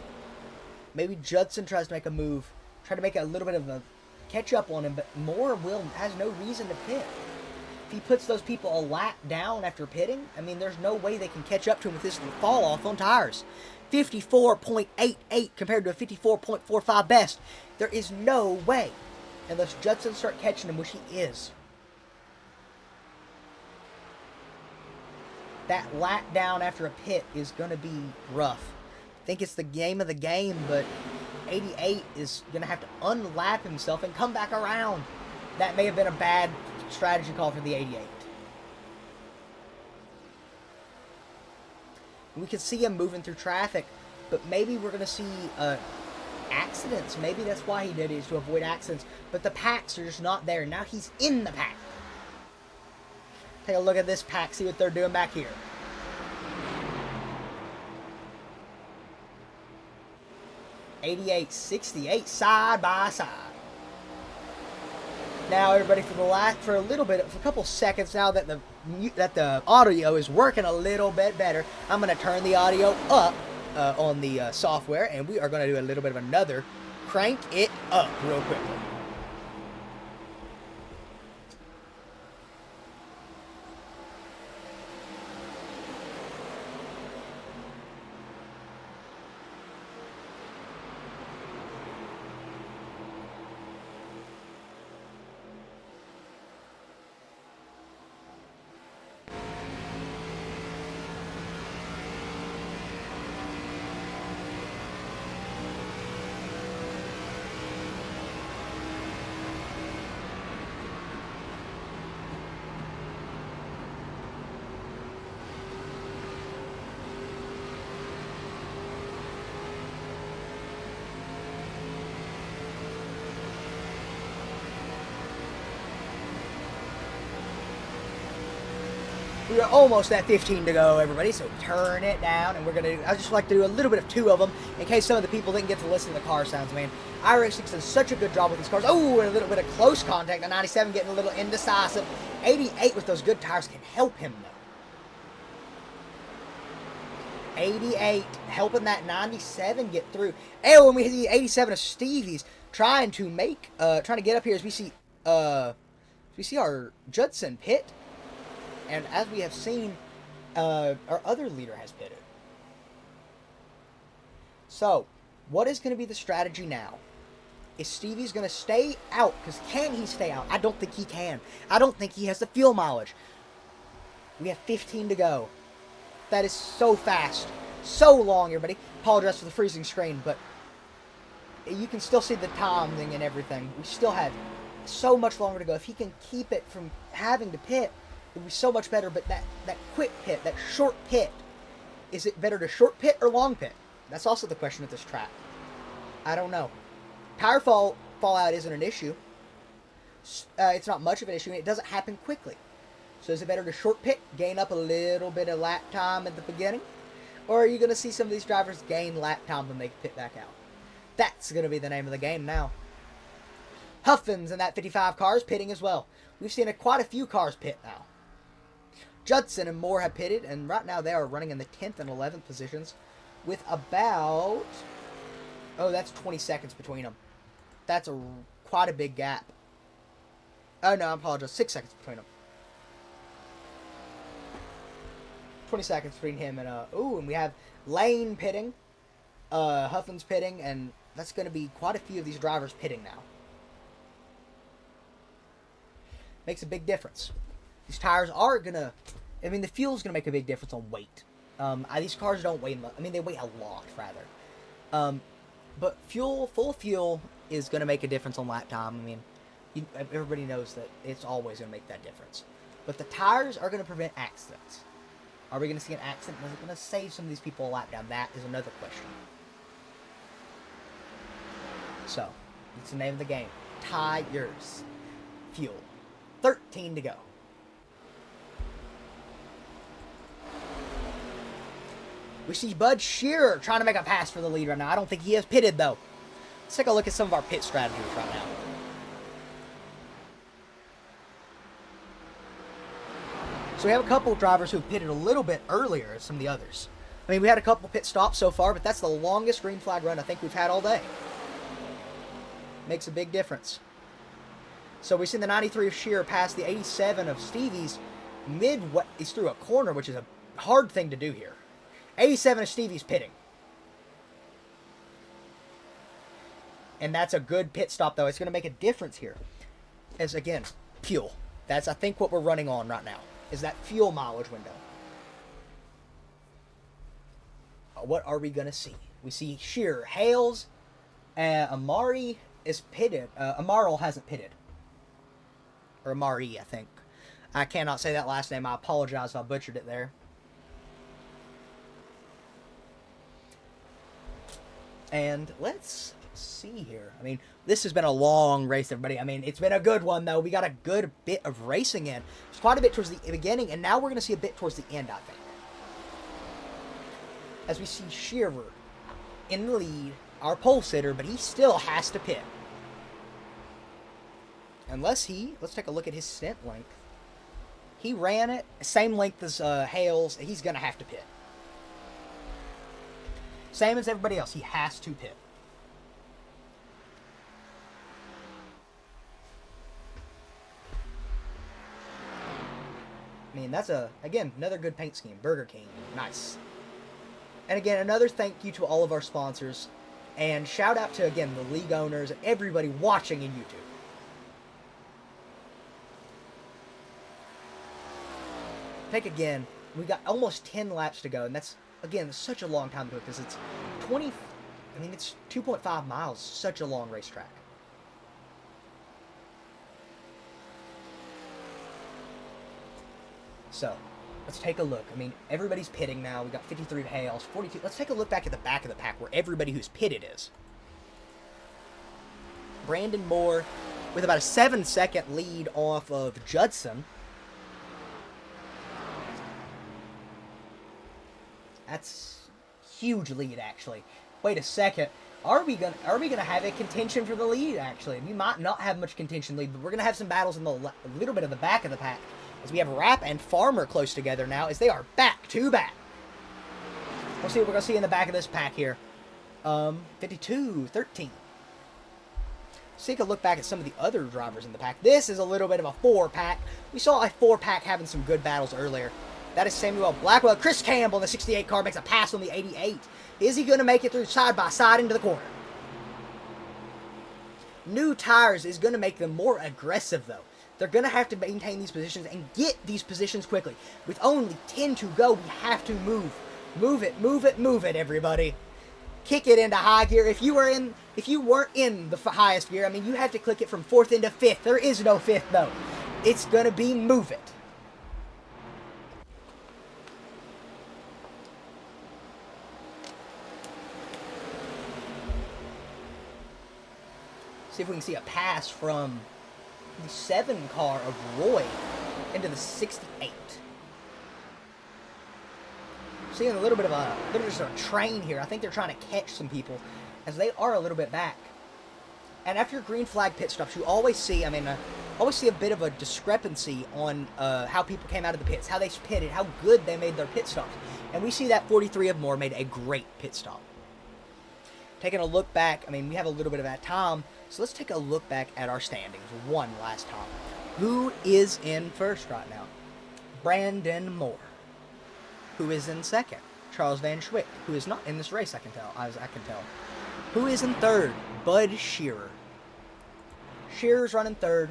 Maybe Judson tries to make a move. Try to make a little bit of a catch up on him. But Moore has no reason to pit. If he puts those people a lap down after pitting, I mean, there's no way they can catch up to him with this fall off on tires. 54.88 compared to a 54.45 best. There is no way. Unless Judson start catching him, which he is. That lap down after a pit is going to be rough. I think it's the game of the game, but 88 is going to have to unlap himself and come back around. That may have been a bad strategy call for the 88. We can see him moving through traffic, but maybe we're going to see accidents. Maybe that's why he did it, is to avoid accidents. But the packs are just not there. Now he's in the pack. Take a look at this pack, see what they're doing back here. '88-68 side by side. Now, everybody, for a couple seconds, now that the audio is working a little bit better, I'm going to turn the audio up on the software, and we are going to do a little bit of another crank it up real quickly. We are almost at 15 to go, everybody, so turn it down, and I just like to do a little bit of two of them, in case some of the people didn't get to listen to the car sounds, man. iRacing does such a good job with these cars. Oh, and a little bit of close contact. The 97 getting a little indecisive. 88 with those good tires can help him, though. 88 helping that 97 get through. Oh, and we see 87 of Stevie's trying to get up here as we see our Judson pit. And as we have seen, our other leader has pitted. So, what is going to be the strategy now? Is Stevie's going to stay out? Because can he stay out? I don't think he can. I don't think he has the fuel mileage. We have 15 to go. That is so fast. So long, everybody. Apologize for the freezing screen, but you can still see the timing and everything. We still have so much longer to go. If he can keep it from having to pit, it would be so much better. But that quick pit, that short pit, is it better to short pit or long pit? That's also the question at this track. I don't know. Tire fallout isn't an issue. It's not much of an issue, and it doesn't happen quickly. So is it better to short pit, gain up a little bit of lap time at the beginning? Or are you going to see some of these drivers gain lap time when they pit back out? That's going to be the name of the game now. Huffins in that 55 car is pitting as well. We've seen quite a few cars pit now. Judson and Moore have pitted, and right now they are running in the 10th and 11th positions with about... Oh, that's 20 seconds between them. That's quite a big gap. Oh, no, I apologize. 6 seconds between them. 20 seconds between him and... and we have Lane pitting. Huffins pitting, and that's going to be quite a few of these drivers pitting now. Makes a big difference. These tires are going to... I mean, the fuel's going to make a big difference on weight. These cars don't weigh... I mean, they weigh a lot, rather. But full fuel is going to make a difference on lap time. I mean, everybody knows that it's always going to make that difference. But the tires are going to prevent accidents. Are we going to see an accident? Is it going to save some of these people a lap down? That is another question. So, it's the name of the game. Tires. Fuel. 13 to go. We see Bud Shearer trying to make a pass for the lead right now. I don't think he has pitted, though. Let's take a look at some of our pit strategies right now. So we have a couple of drivers who pitted a little bit earlier than some of the others. I mean, we had a couple pit stops so far, but that's the longest green flag run I think we've had all day. Makes a big difference. So we've seen the 93 of Shearer pass the 87 of Stevie's midway. He's through a corner, which is a hard thing to do here. 87 of Stevie's pitting. And that's a good pit stop, though. It's going to make a difference here. As, again, fuel. That's, I think, what we're running on right now, is that fuel mileage window. What are we going to see? We see Shearer, Hales, Amari is pitted. Amaral hasn't pitted. Or Amari, I think. I cannot say that last name. I apologize if I butchered it there. And let's see here. I mean, this has been a long race, everybody. I mean, it's been a good one, though. We got a good bit of racing in. It's quite a bit towards the beginning, and now we're going to see a bit towards the end, I think. As we see Shearer in the lead, our pole sitter, but he still has to pit. Let's take a look at his stint length. He ran it, same length as Hales. He's going to have to pit. Same as everybody else, he has to pit. I mean, that's again, another good paint scheme. Burger King, nice. And again, another thank you to all of our sponsors. And shout out to, again, the league owners and everybody watching in YouTube. Again, we got almost 10 laps to go, and that's, again, such a long time to go, because it's 2.5 miles, such a long racetrack. So, let's take a look. I mean, everybody's pitting now. We got 53 Hales, 42. Let's take a look back at the back of the pack where everybody who's pitted is. Brandon Moore with about a 7-second lead off of Judson. That's huge lead, actually. Wait a second. Are we gonna have a contention for the lead? Actually, we might not have much contention lead, but we're gonna have some battles in a little bit of the back of the pack, as we have Rapp and Farmer close together now, as they are back to back. We'll see what we're gonna see in the back of this pack here. 52-13. Let's take a look back at some of the other drivers in the pack. This is a little bit of a 4-pack. We saw a 4-pack having some good battles earlier. That is Samuel Blackwell. Chris Campbell in the 68 car makes a pass on the 88. Is he going to make it through side by side into the corner? New tires is going to make them more aggressive, though. They're going to have to maintain these positions and get these positions quickly. With only 10 to go, we have to move. Move it, move it, move it, everybody. Kick it into high gear. If you weren't in the highest gear, I mean, you have to click it from 4th into 5th. There is no 5th, though. It's going to be move it. See if we can see a pass from the 7 car of Roy into the 68. Seeing a little bit of a train here. I think they're trying to catch some people, as they are a little bit back. And after green flag pit stops, you always see, a bit of a discrepancy on how people came out of the pits, how they pitted, how good they made their pit stops. And we see that 43 of Moore made a great pit stop. Taking a look back, I mean, we have a little bit of that time. So let's take a look back at our standings one last time. Who is in first right now? Brandon Moore. Who is in second? Charles Van Schwick, who is not in this race, I can tell. Who is in third? Bud Shearer. Shearer's running third.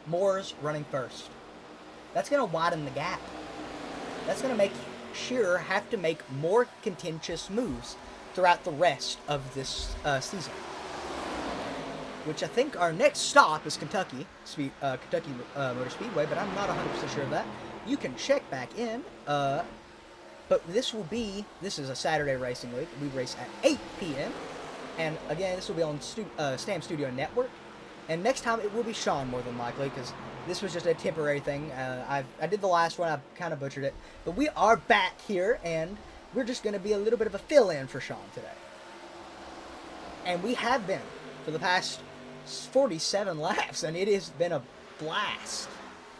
Moore's running first. That's going to widen the gap. That's going to make Shearer have to make more contentious moves throughout the rest of this season. Which I think our next stop is Kentucky Motor Speedway, but I'm not 100% sure of that. You can check back in. But this is a Saturday racing week. We race at 8 p.m. And again, this will be on Stam Studio Network. And next time it will be Sean, more than likely, because this was just a temporary thing. I did the last one. I kind of butchered it. But we are back here, and we're just going to be a little bit of a fill-in for Sean today. And we have been for the past 47 laps, and it has been a blast,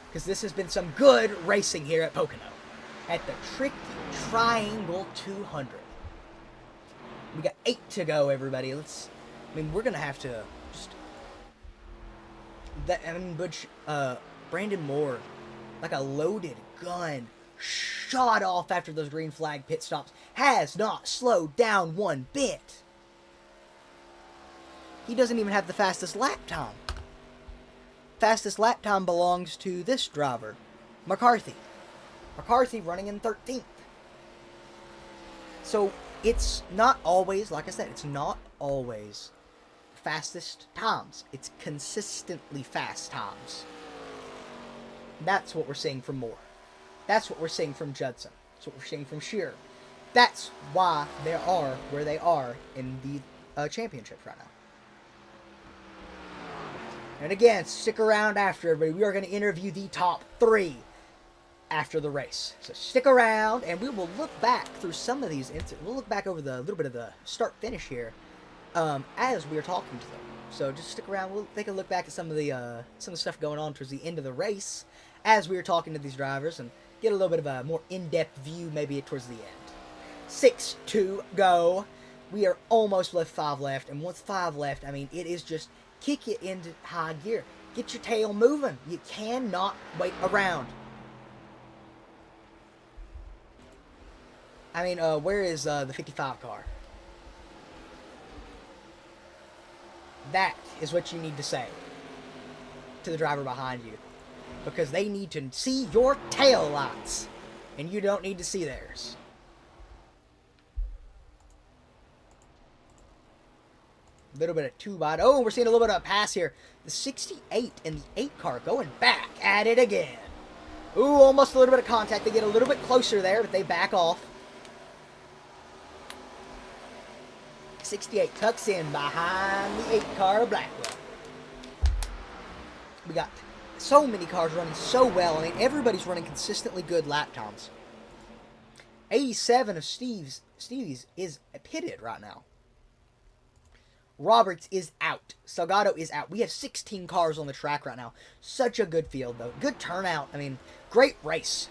because this has been some good racing here at Pocono, at the Tricky Triangle 200. We got 8 to go, everybody. We're gonna have to just Brandon Moore, like a loaded gun, shot off after those green flag pit stops, has not slowed down one bit. He doesn't even have the fastest lap time. Fastest lap time belongs to this driver, McCarthy. McCarthy running in 13th. So it's not always, like I said, it's not always fastest times. It's consistently fast times. That's what we're seeing from Moore. That's what we're seeing from Judson. That's what we're seeing from Shearer. That's why they are where they are in the championships right now. And again, stick around after, everybody. We are going to interview the top 3 after the race. So stick around, and we will look back through some of these. We'll look back over the little bit of the start-finish here as we are talking to them. So just stick around. We'll take a look back at some of the stuff going on towards the end of the race as we are talking to these drivers and get a little bit of a more in-depth view maybe towards the end. 6 to go. We are almost left 5 left, and once 5 left, I mean, it is just kick it into high gear. Get your tail moving. You cannot wait around. I mean, where is the 55 car? That is what you need to say to the driver behind you. Because they need to see your tail lights, and you don't need to see theirs. A little bit of 2 wide. Oh, we're seeing a little bit of a pass here. The 68 and the 8 car going back at it again. Ooh, almost a little bit of contact. They get a little bit closer there, but they back off. 68 tucks in behind the 8 car of Blackwell. We got so many cars running so well. I mean, everybody's running consistently good lap times. 87 of Stevie's is pitted right now. Roberts is out. Salgado is out. We have 16 cars on the track right now. Such a good field, though. Good turnout. I mean, great race.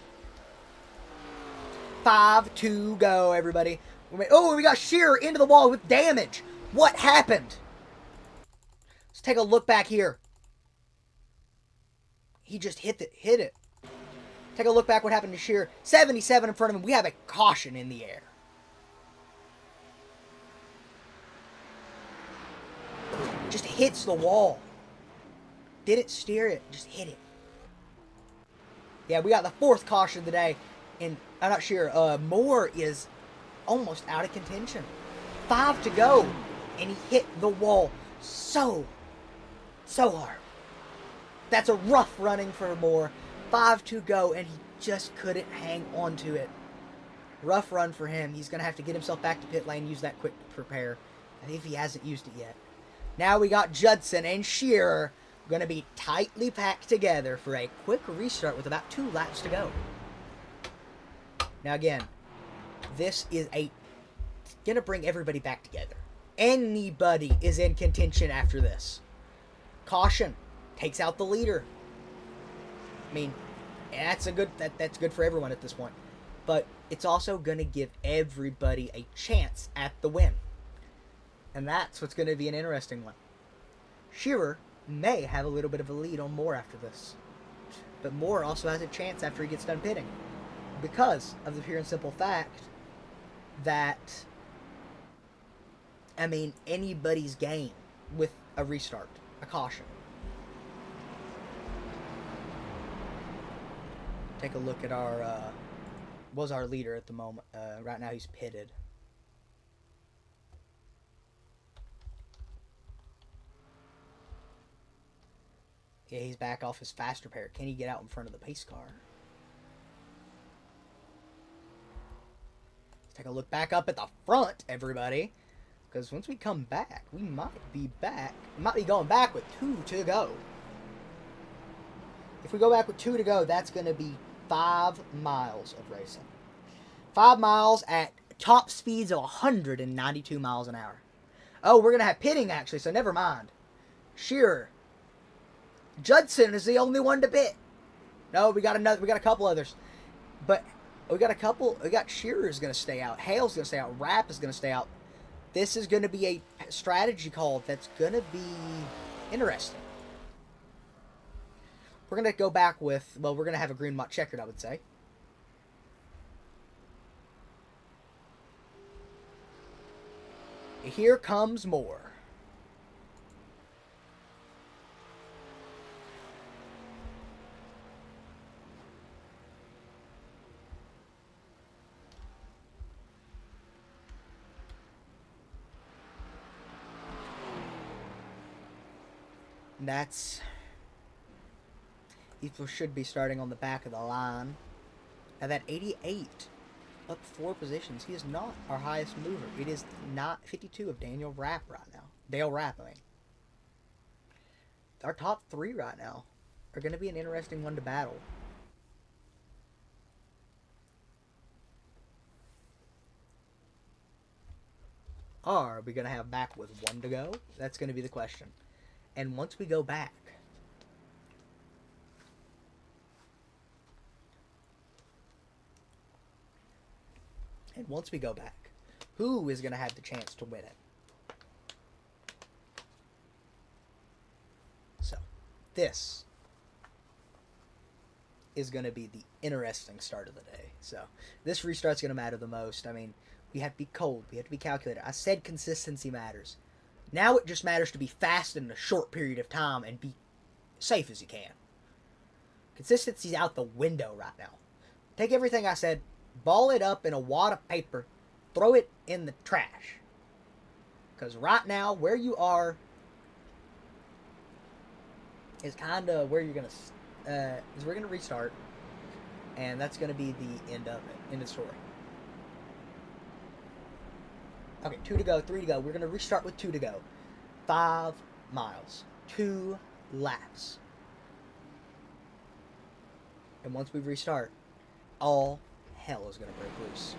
5 to go, everybody. Oh, we got Shearer into the wall with damage. What happened? Let's take a look back here. He just hit it. Take a look back what happened to Shearer. 77 in front of him. We have a caution in the air. Just hits the wall. Didn't steer it. Just hit it. Yeah, we got the 4th caution today. And I'm not sure. Moore is almost out of contention. 5 to go. And he hit the wall so hard. That's a rough running for Moore. 5 to go, and he just couldn't hang on to it. Rough run for him. He's going to have to get himself back to pit lane, use that quick prepare. I think if he hasn't used it yet. Now we got Judson and Shearer going to be tightly packed together for a quick restart with about 2 laps to go. Now again, this is going to bring everybody back together. Anybody is in contention after this. Caution. Takes out the leader. I mean, that's good for everyone at this point. But it's also going to give everybody a chance at the win. And that's what's going to be an interesting one. Shearer may have a little bit of a lead on Moore after this. But Moore also has a chance after he gets done pitting. Because of the pure and simple fact that, I mean, anybody's game with a restart, a caution. Take a look at our leader at the moment. Right now he's pitted. Yeah, he's back off his fast repair. Can he get out in front of the pace car? Let's take a look back up at the front, everybody. Because once we come back, we might be back. We might be going back with 2 to go. If we go back with 2 to go, that's going to be 5 miles of racing. 5 miles at top speeds of 192 miles an hour. Oh, we're going to have pitting, actually, so never mind. Shearer. Judson is the only one to pit. No, we got a couple others. But we got Shearer's going to stay out. Hale's going to stay out. Rapp is going to stay out. This is going to be a strategy call that's going to be interesting. We're going to go back with, well, we're going to have a green mot checkered, I would say. Here comes Moore. That's... He should be starting on the back of the line. At that 88, up 4 positions. He is not our highest mover. It is not 52 of Dale Rapp right now. Dale Rapp, I mean. Our top 3 right now are going to be an interesting one to battle. Are we going to have back with 1 to go? That's going to be the question. And once we go back, who is going to have the chance to win it? So, this is going to be the interesting start of the day. So, this restart's going to matter the most. I mean, we have to be cold. We have to be calculated. I said consistency matters. Now it just matters to be fast in a short period of time and be safe as you can. Consistency's out the window right now. Take everything I said, ball it up in a wad of paper, throw it in the trash. Because right now, where you are is kind of where you're going to... is we're going to restart. And that's going to be the end of it. End of the story. Okay, 2 to go, 3 to go. We're going to restart with 2 to go. 5 miles. 2 laps. And once we restart, all hell is going to break loose.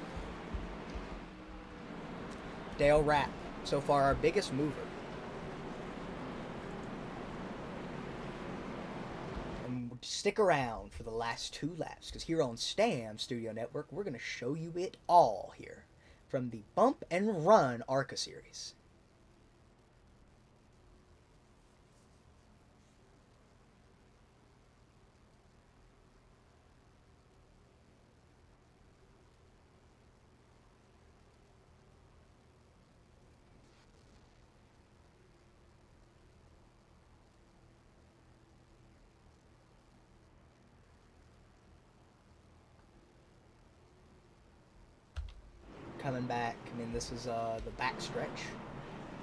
Dale Rapp, so far our biggest mover. And stick around for the last 2 laps, because here on Stam Studio Network, we're going to show you it all here from the Bump and Run ARCA series. Coming back, I mean, this is the back stretch.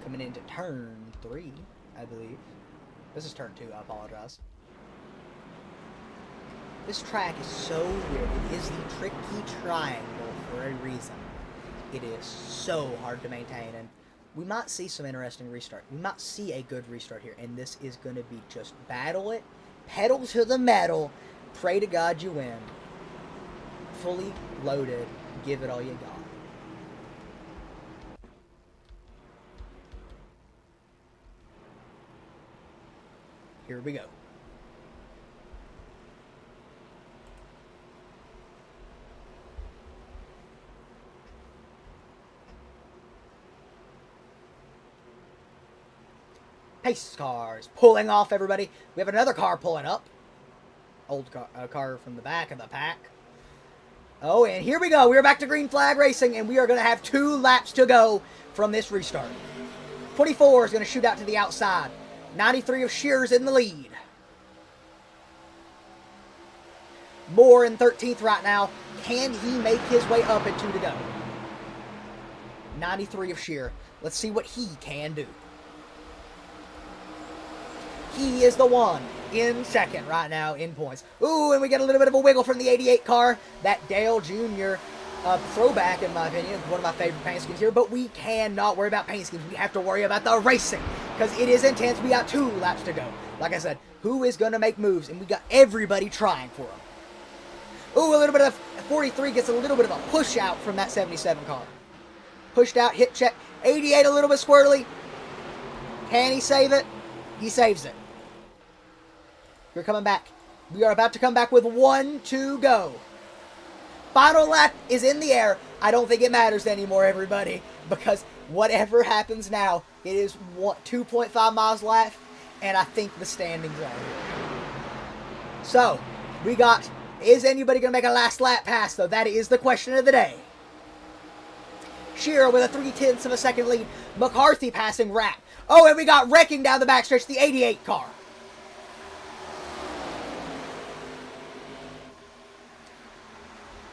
Coming into turn 3, I believe. This is turn 2, I apologize. This track is so weird. It is the tricky triangle for a reason. It is so hard to maintain, and we might see some interesting restart. We might see a good restart here, and this is going to be just battle it, pedal to the metal, pray to God you win. Fully loaded, give it all you got. Here we go. Pace cars pulling off, everybody. We have another car pulling up. Old car from the back of the pack. Oh, and here we go. We're back to green flag racing, and we are going to have 2 laps to go from this restart. 24 is going to shoot out to the outside. 93 of Shearer's in the lead. Moore in 13th right now. Can he make his way up at 2 to go? 93 of Shearer. Let's see what he can do. He is the one in second right now in points. Ooh, and we get a little bit of a wiggle from the 88 car. That Dale Jr. Throwback, in my opinion. One of my favorite paint schemes here. But we cannot worry about paint schemes. We have to worry about the racing. Because it is intense. We got 2 laps to go. Like I said, who is going to make moves? And we got everybody trying for them. Ooh, a little bit of 43 gets a little bit of a push out from that 77 car. Pushed out, hit check. 88 a little bit squirrely. Can he save it? He saves it. We're coming back. We are about to come back with 1 to go. Final lap is in the air. I don't think it matters anymore, everybody, because whatever happens now, it is 2.5 miles left, and I think the standings are here. So, we got, is anybody going to make a last lap pass, though? That is the question of the day. Shearer with a 3/10 of a second lead. McCarthy passing Rapp. Oh, and we got wrecking down the backstretch, the 88 car.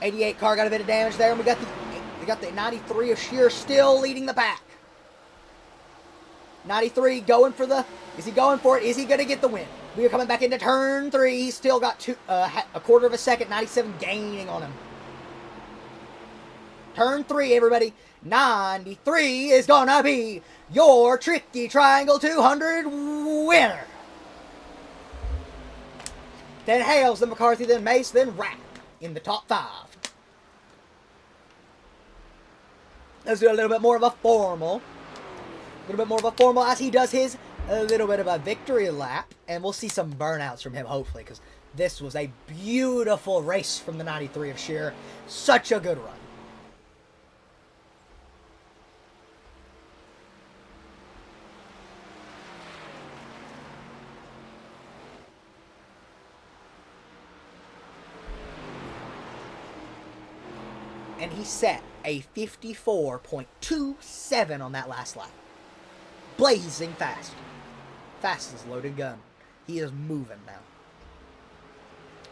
'88 car got a bit of damage there, and we got the 93 of Shearer still leading the pack. 93 going for the... Is he going for it? Is he going to get the win? We are coming back into turn 3. He's still got a quarter of a second. 97 gaining on him. Turn 3, everybody. 93 is going to be your Tricky Triangle 200 winner. Then Hales, then McCarthy, then Mace, then Rapp in the top 5. Let's do a little bit more of a formal. As he does his a little bit of a victory lap. And we'll see some burnouts from him, hopefully, because this was a beautiful race from the 93 of Shearer. Such a good run. And he set a 54.27 on that last lap. Blazing fast. Fast as loaded gun. He is moving now.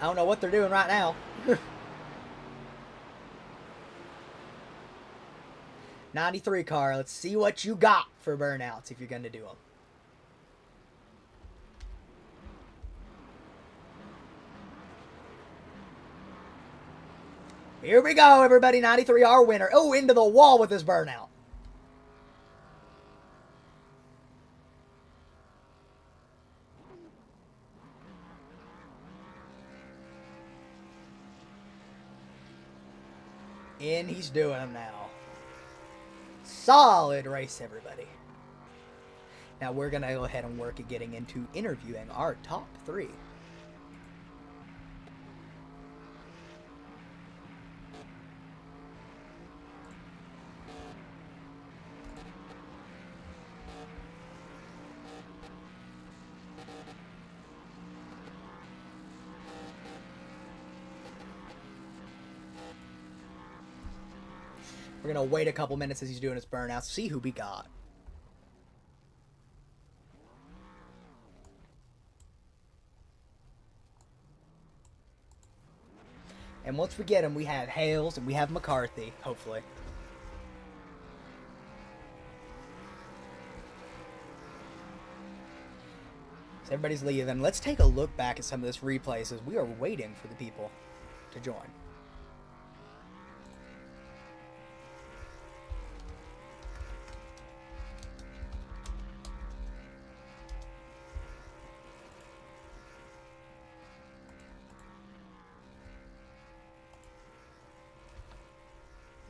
I don't know what they're doing right now. 93 car. Let's see what you got for burnouts if you're going to do them. Here we go, everybody. 93, our winner. Oh, into the wall with his burnout. And he's doing them now. Solid race, everybody. Now we're going to go ahead and work at getting into interviewing our top 3. We're going to wait a couple minutes as he's doing his burnouts, see who we got. And once we get him, we have Hales and we have McCarthy, hopefully. So everybody's leaving. Let's take a look back at some of this replays as we are waiting for the people to join.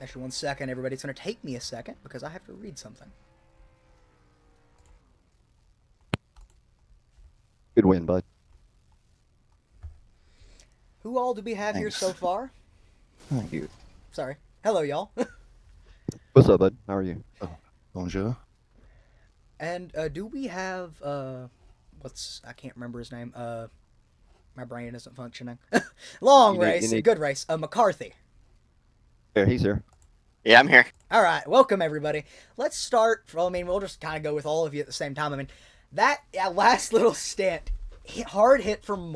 Actually, 1 second, everybody. It's going to take me a second because I have to read something. Good win, bud. Who all do we have here so far? Thank you. Sorry. Hello, y'all. What's up, bud? How are you? Oh, bonjour. And do we have I can't remember his name. My brain isn't functioning. Good race. McCarthy. Yeah, he's here. Yeah, I'm here. All right, welcome everybody. Let's start. We'll just kind of go with all of you at the same time. That last little stint, hard hit from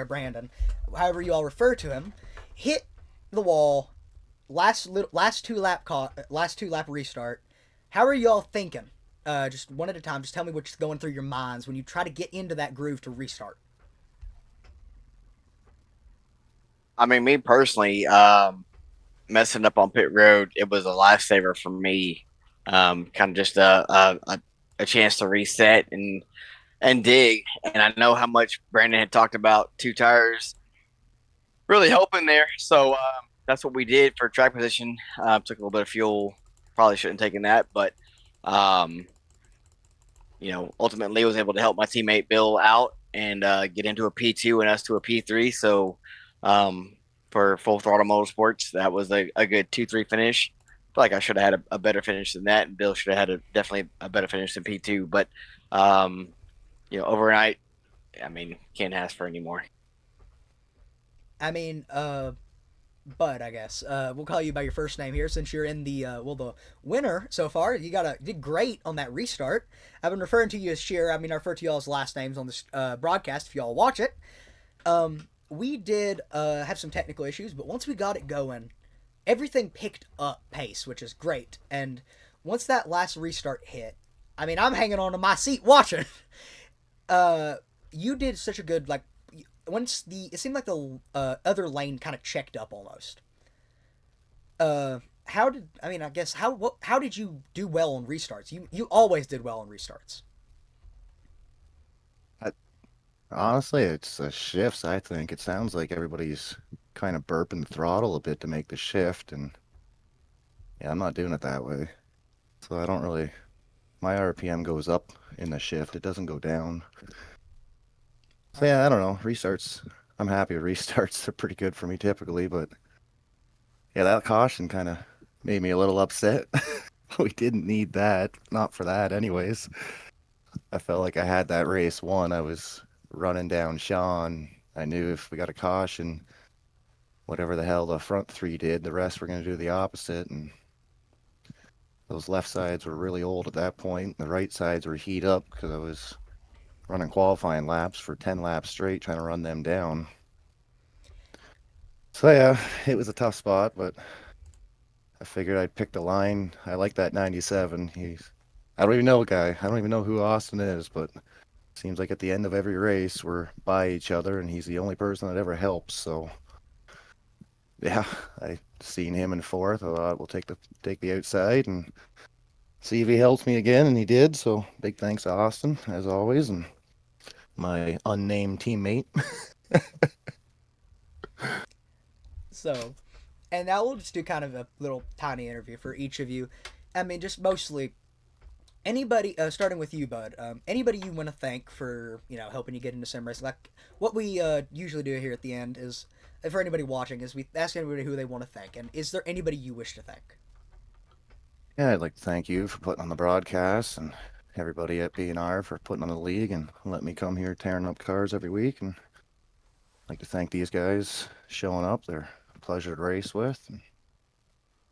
Brandon, however you all refer to him, hit the wall. Last two lap restart. How are you all thinking? Just one at a time. Just tell me what's going through your minds when you try to get into that groove to restart. I mean, me personally, messing up on pit road, it was a lifesaver for me. Kind of just a chance to reset and dig. And I know how much Brandon had talked about 2 tires really helping there. So that's what we did for track position. Took a little bit of fuel. Probably shouldn't have taken that, but ultimately I was able to help my teammate Bill out and get into a P2 and us to a P3. So for Full Throttle Motorsports, that was a good 2-3 finish. I feel like I should have had a better finish than that, and Bill should have had definitely a better finish than P2. But overnight, can't ask for any more. Bud, I guess. We'll call you by your first name here since you're in the winner so far. You did great on that restart. I've been referring to you as Shearer. I refer to y'all's last names on this broadcast if y'all watch it. We did have some technical issues, but once we got it going, everything picked up pace, which is great. And once that last restart hit, I mean, I'm hanging on to my seat watching. You did such a good like once the it seemed like the other lane kind of checked up almost. How did I mean? I guess how did you do well on restarts? You always did well on restarts. I, honestly, it's the shifts. I think it sounds like everybody's kind of burping the throttle a bit to make the shift, and yeah, I'm not doing it that way. So I don't really. My RPM goes up in the shift. It doesn't go down. So yeah, I don't know. Restarts. I'm happy with restarts. They're pretty good for me typically, but yeah, that caution kind of made me a little upset. We didn't need that. Not for that, anyways. I felt like I had that race won. I was running down Sean. I knew if we got a caution, whatever the hell the front three did, the rest were going to do the opposite. And those left sides were really old at that point. The right sides were heat up because I was running qualifying laps for 10 laps straight, trying to run them down. So yeah, it was a tough spot, but I figured I'd pick the line. I like that 97. I don't even know a guy. I don't even know who Austin is, but seems like at the end of every race we're by each other, and he's the only person that ever helps. So yeah, I seen him in fourth. I thought we'll take the outside and see if he helps me again, and he did. So big thanks to Austin as always, and my unnamed teammate. So, and now we'll just do kind of a little tiny interview for each of you. I mean, just mostly anybody, starting with you, Bud. Anybody you want to thank for helping you get into sim racing. Like what we usually do here at the end is, for anybody watching, is we ask anybody who they want to thank. And is there anybody you wish to thank? Yeah, I'd like to thank you for putting on the broadcast and everybody at B&R for putting on the league and letting me come here tearing up cars every week. And I'd like to thank these guys showing up. They're a pleasure to race with. And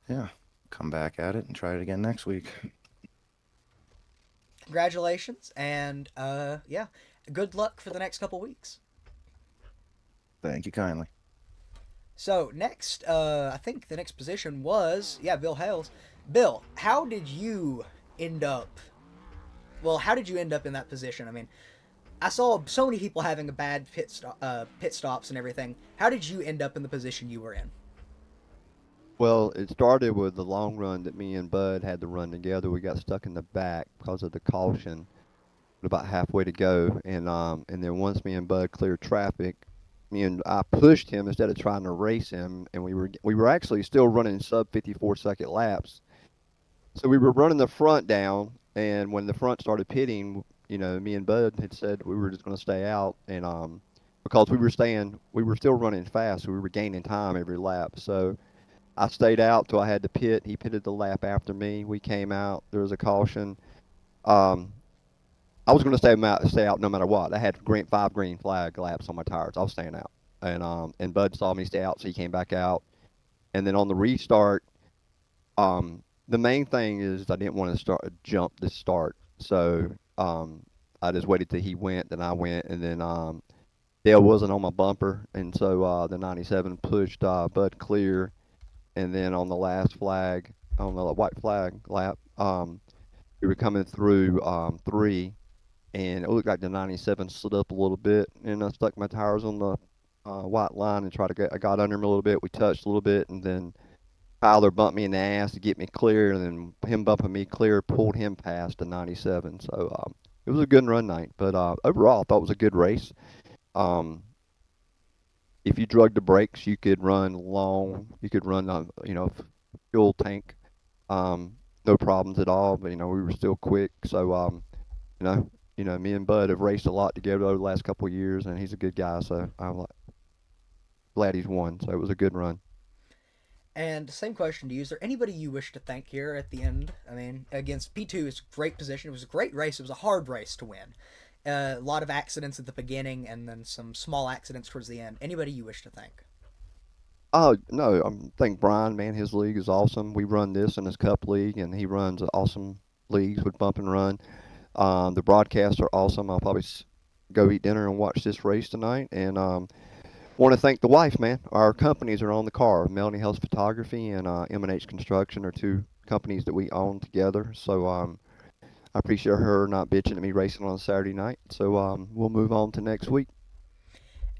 yeah, come back at it and try it again next week. Congratulations, and yeah, good luck for the next couple weeks. Thank you kindly. So next, I think the next position was Bill Hales. Bill, how did you end up? Well, how did you end up in that position? I mean, I saw so many people having a bad pit stops and everything. How did you end up in the position you were in? Well, it started with the long run that me and Bud had to run together. We got stuck in the back because of the caution, about halfway to go, and then once me and Bud cleared traffic, me and I pushed him instead of trying to race him, and we were actually still running sub 54-second laps. So we were running the front down, and when the front started pitting, me and Bud had said we were just going to stay out, and because we were still running fast, so we were gaining time every lap. So I stayed out till I had to pit. He pitted the lap after me. We came out. There was a caution. Um, I was going to stay out no matter what. I had five green flag laps on my tires. I was staying out, and Bud saw me stay out, so he came back out. And then on the restart, the main thing is I didn't want to jump the start, so I just waited till he went, then I went, and then Dale wasn't on my bumper, and so the 97 pushed Bud clear, and then on the last flag, on the white flag lap, we were coming through three, and it looked like the 97 slid up a little bit, and I stuck my tires on the white line and I got under him a little bit. We touched a little bit, and then Tyler bumped me in the ass to get me clear, and then him bumping me clear pulled him past the 97. So it was a good run night, but overall I thought it was a good race. Um, if you drug the brakes, you could run long. You could run, fuel tank, no problems at all. But we were still quick. So me and Bud have raced a lot together over the last couple of years, and he's a good guy. So I'm glad he's won. So it was a good run. And same question to you. Is there anybody you wish to thank here at the end? I mean, against P2, it's a great position. It was a great race. It was a hard race to win. A lot of accidents at the beginning and then some small accidents towards the end. Anybody you wish to thank? Oh no, I think Brian, man, his league is awesome. We run this in his cup league, and he runs awesome leagues with bump and run. The broadcasts are awesome. I'll probably go eat dinner and watch this race tonight. And want to thank the wife, man. Our companies are on the car. Melanie Health Photography and M&H Construction are two companies that we own together. So I appreciate her not bitching at me racing on a Saturday night. So we'll move on to next week.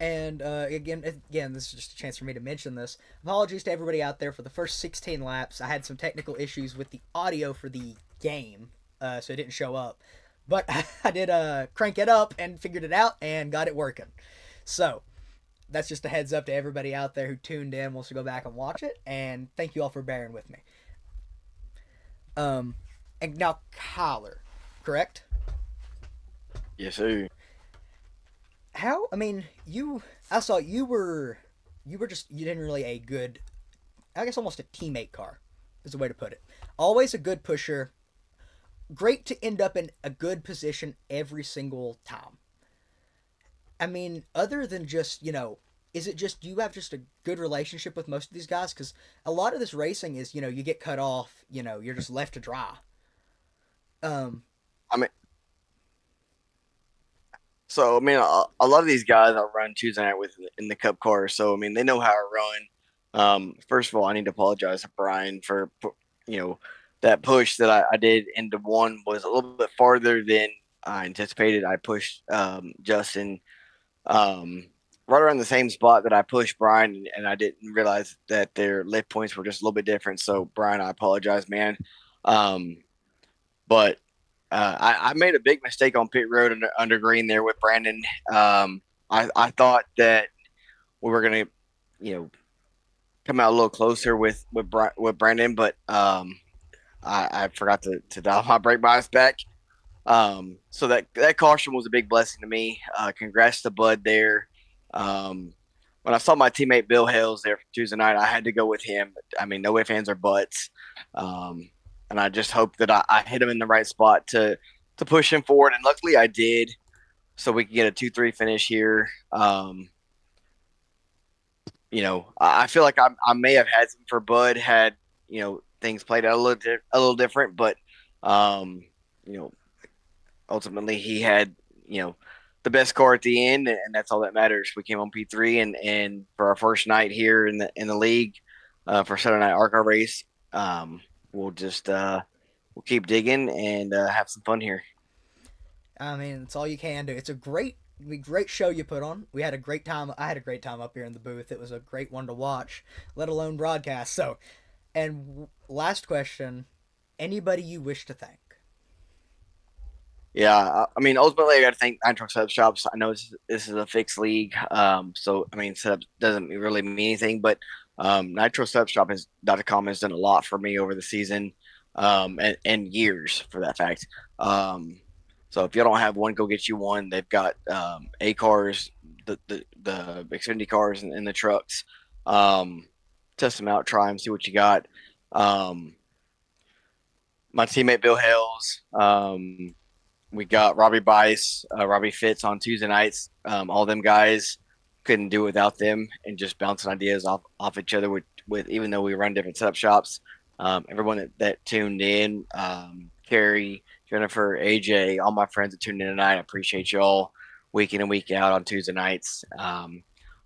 And again, this is just a chance for me to mention this. Apologies to everybody out there for the first 16 laps. I had some technical issues with the audio for the game, so it didn't show up. But I did crank it up and figured it out and got it working. So that's just a heads up to everybody out there who tuned in, wants to go back and watch it. And thank you all for bearing with me. And now Kyler, correct? Yes, sir. How? I mean, I saw you were just, you didn't really a good, I guess almost a teammate car is the way to put it. Always a good pusher. Great to end up in a good position every single time. I mean, other than just, is it just, do you have just a good relationship with most of these guys? Because a lot of this racing is, you get cut off, you're just left to dry. I mean, so I mean, a lot of these guys I run Tuesday night with in the Cup car, so I mean, they know how I run. First of all, I need to apologize to Brian for that push that I did into one was a little bit farther than I anticipated. I pushed Justin right around the same spot that I pushed Brian, and I didn't realize that their lift points were just a little bit different. So Brian, I apologize, man. But I made a big mistake on pit road under green there with Brandon. I thought that we were gonna, come out a little closer with Brandon, but I forgot to dial my brake bias back. So that caution was a big blessing to me. Congrats to Bud there. When I saw my teammate Bill Hales there for Tuesday night, I had to go with him. I mean, no ifs, ands, or buts. And I just hope that I hit him in the right spot to push him forward. And luckily I did, so we can get a 2-3 finish here. I feel like I may have had some for Bud had, things played out a little different, but, ultimately he had, the best car at the end, and that's all that matters. We came on P3 and for our first night here in the league, for Saturday night ARCA race, we'll just we'll keep digging and have some fun here. I mean, it's all you can do. It's a great show you put on. We had a great time. I had a great time up here in the booth. It was a great one to watch, let alone broadcast. So, and last question, anybody you wish to thank? Yeah, I mean, ultimately, I got to thank Nitro Sub Shops. I know this is a fixed league, so I mean, setup doesn't really mean anything, but NitroSubShop.com has done a lot for me over the season, and years for that fact. So if you don't have one, go get you one. They've got A cars, the Xfinity cars, and the trucks. Test them out, try them, see what you got. My teammate Bill Hales. We got Robbie Bice, Robbie Fitz on Tuesday nights. All them guys couldn't do without them, and just bouncing ideas off each other with even though we run different setup shops. Everyone that tuned in, Carrie, Jennifer, AJ, all my friends that tuned in tonight, I appreciate you all week in and week out on Tuesday nights.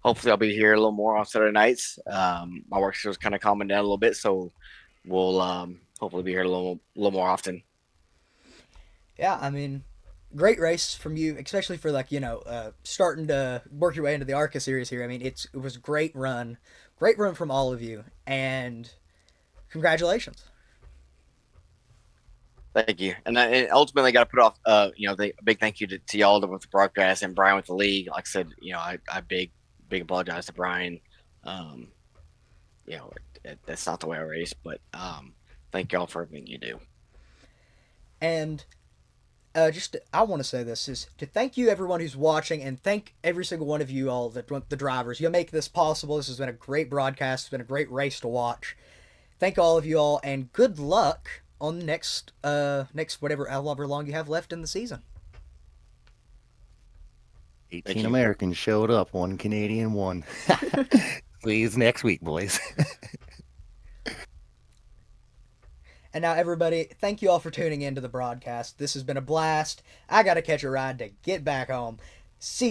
Hopefully I'll be here a little more on Saturday nights. My work schedule's kind of calming down a little bit, so we'll hopefully be here a little more often. Yeah, I mean, great race from you, especially for starting to work your way into the ARCA series here. I mean, it was a great run from all of you, and congratulations. Thank you, and I ultimately got to put off, a big thank you to y'all with the broadcast and Brian with the league. Like I said, I big apologize to Brian. That's not the way I race, but thank y'all for everything you do. And I want to say this is to thank you everyone who's watching, and thank every single one of you all, the drivers. You make this possible. This has been a great broadcast. It's been a great race to watch. Thank all of you all, and good luck on the next however long you have left in the season. 18 Americans showed up, 1 Canadian, 1. Please, next week, boys. And now, everybody, thank you all for tuning in to the broadcast. This has been a blast. I got to catch a ride to get back home. See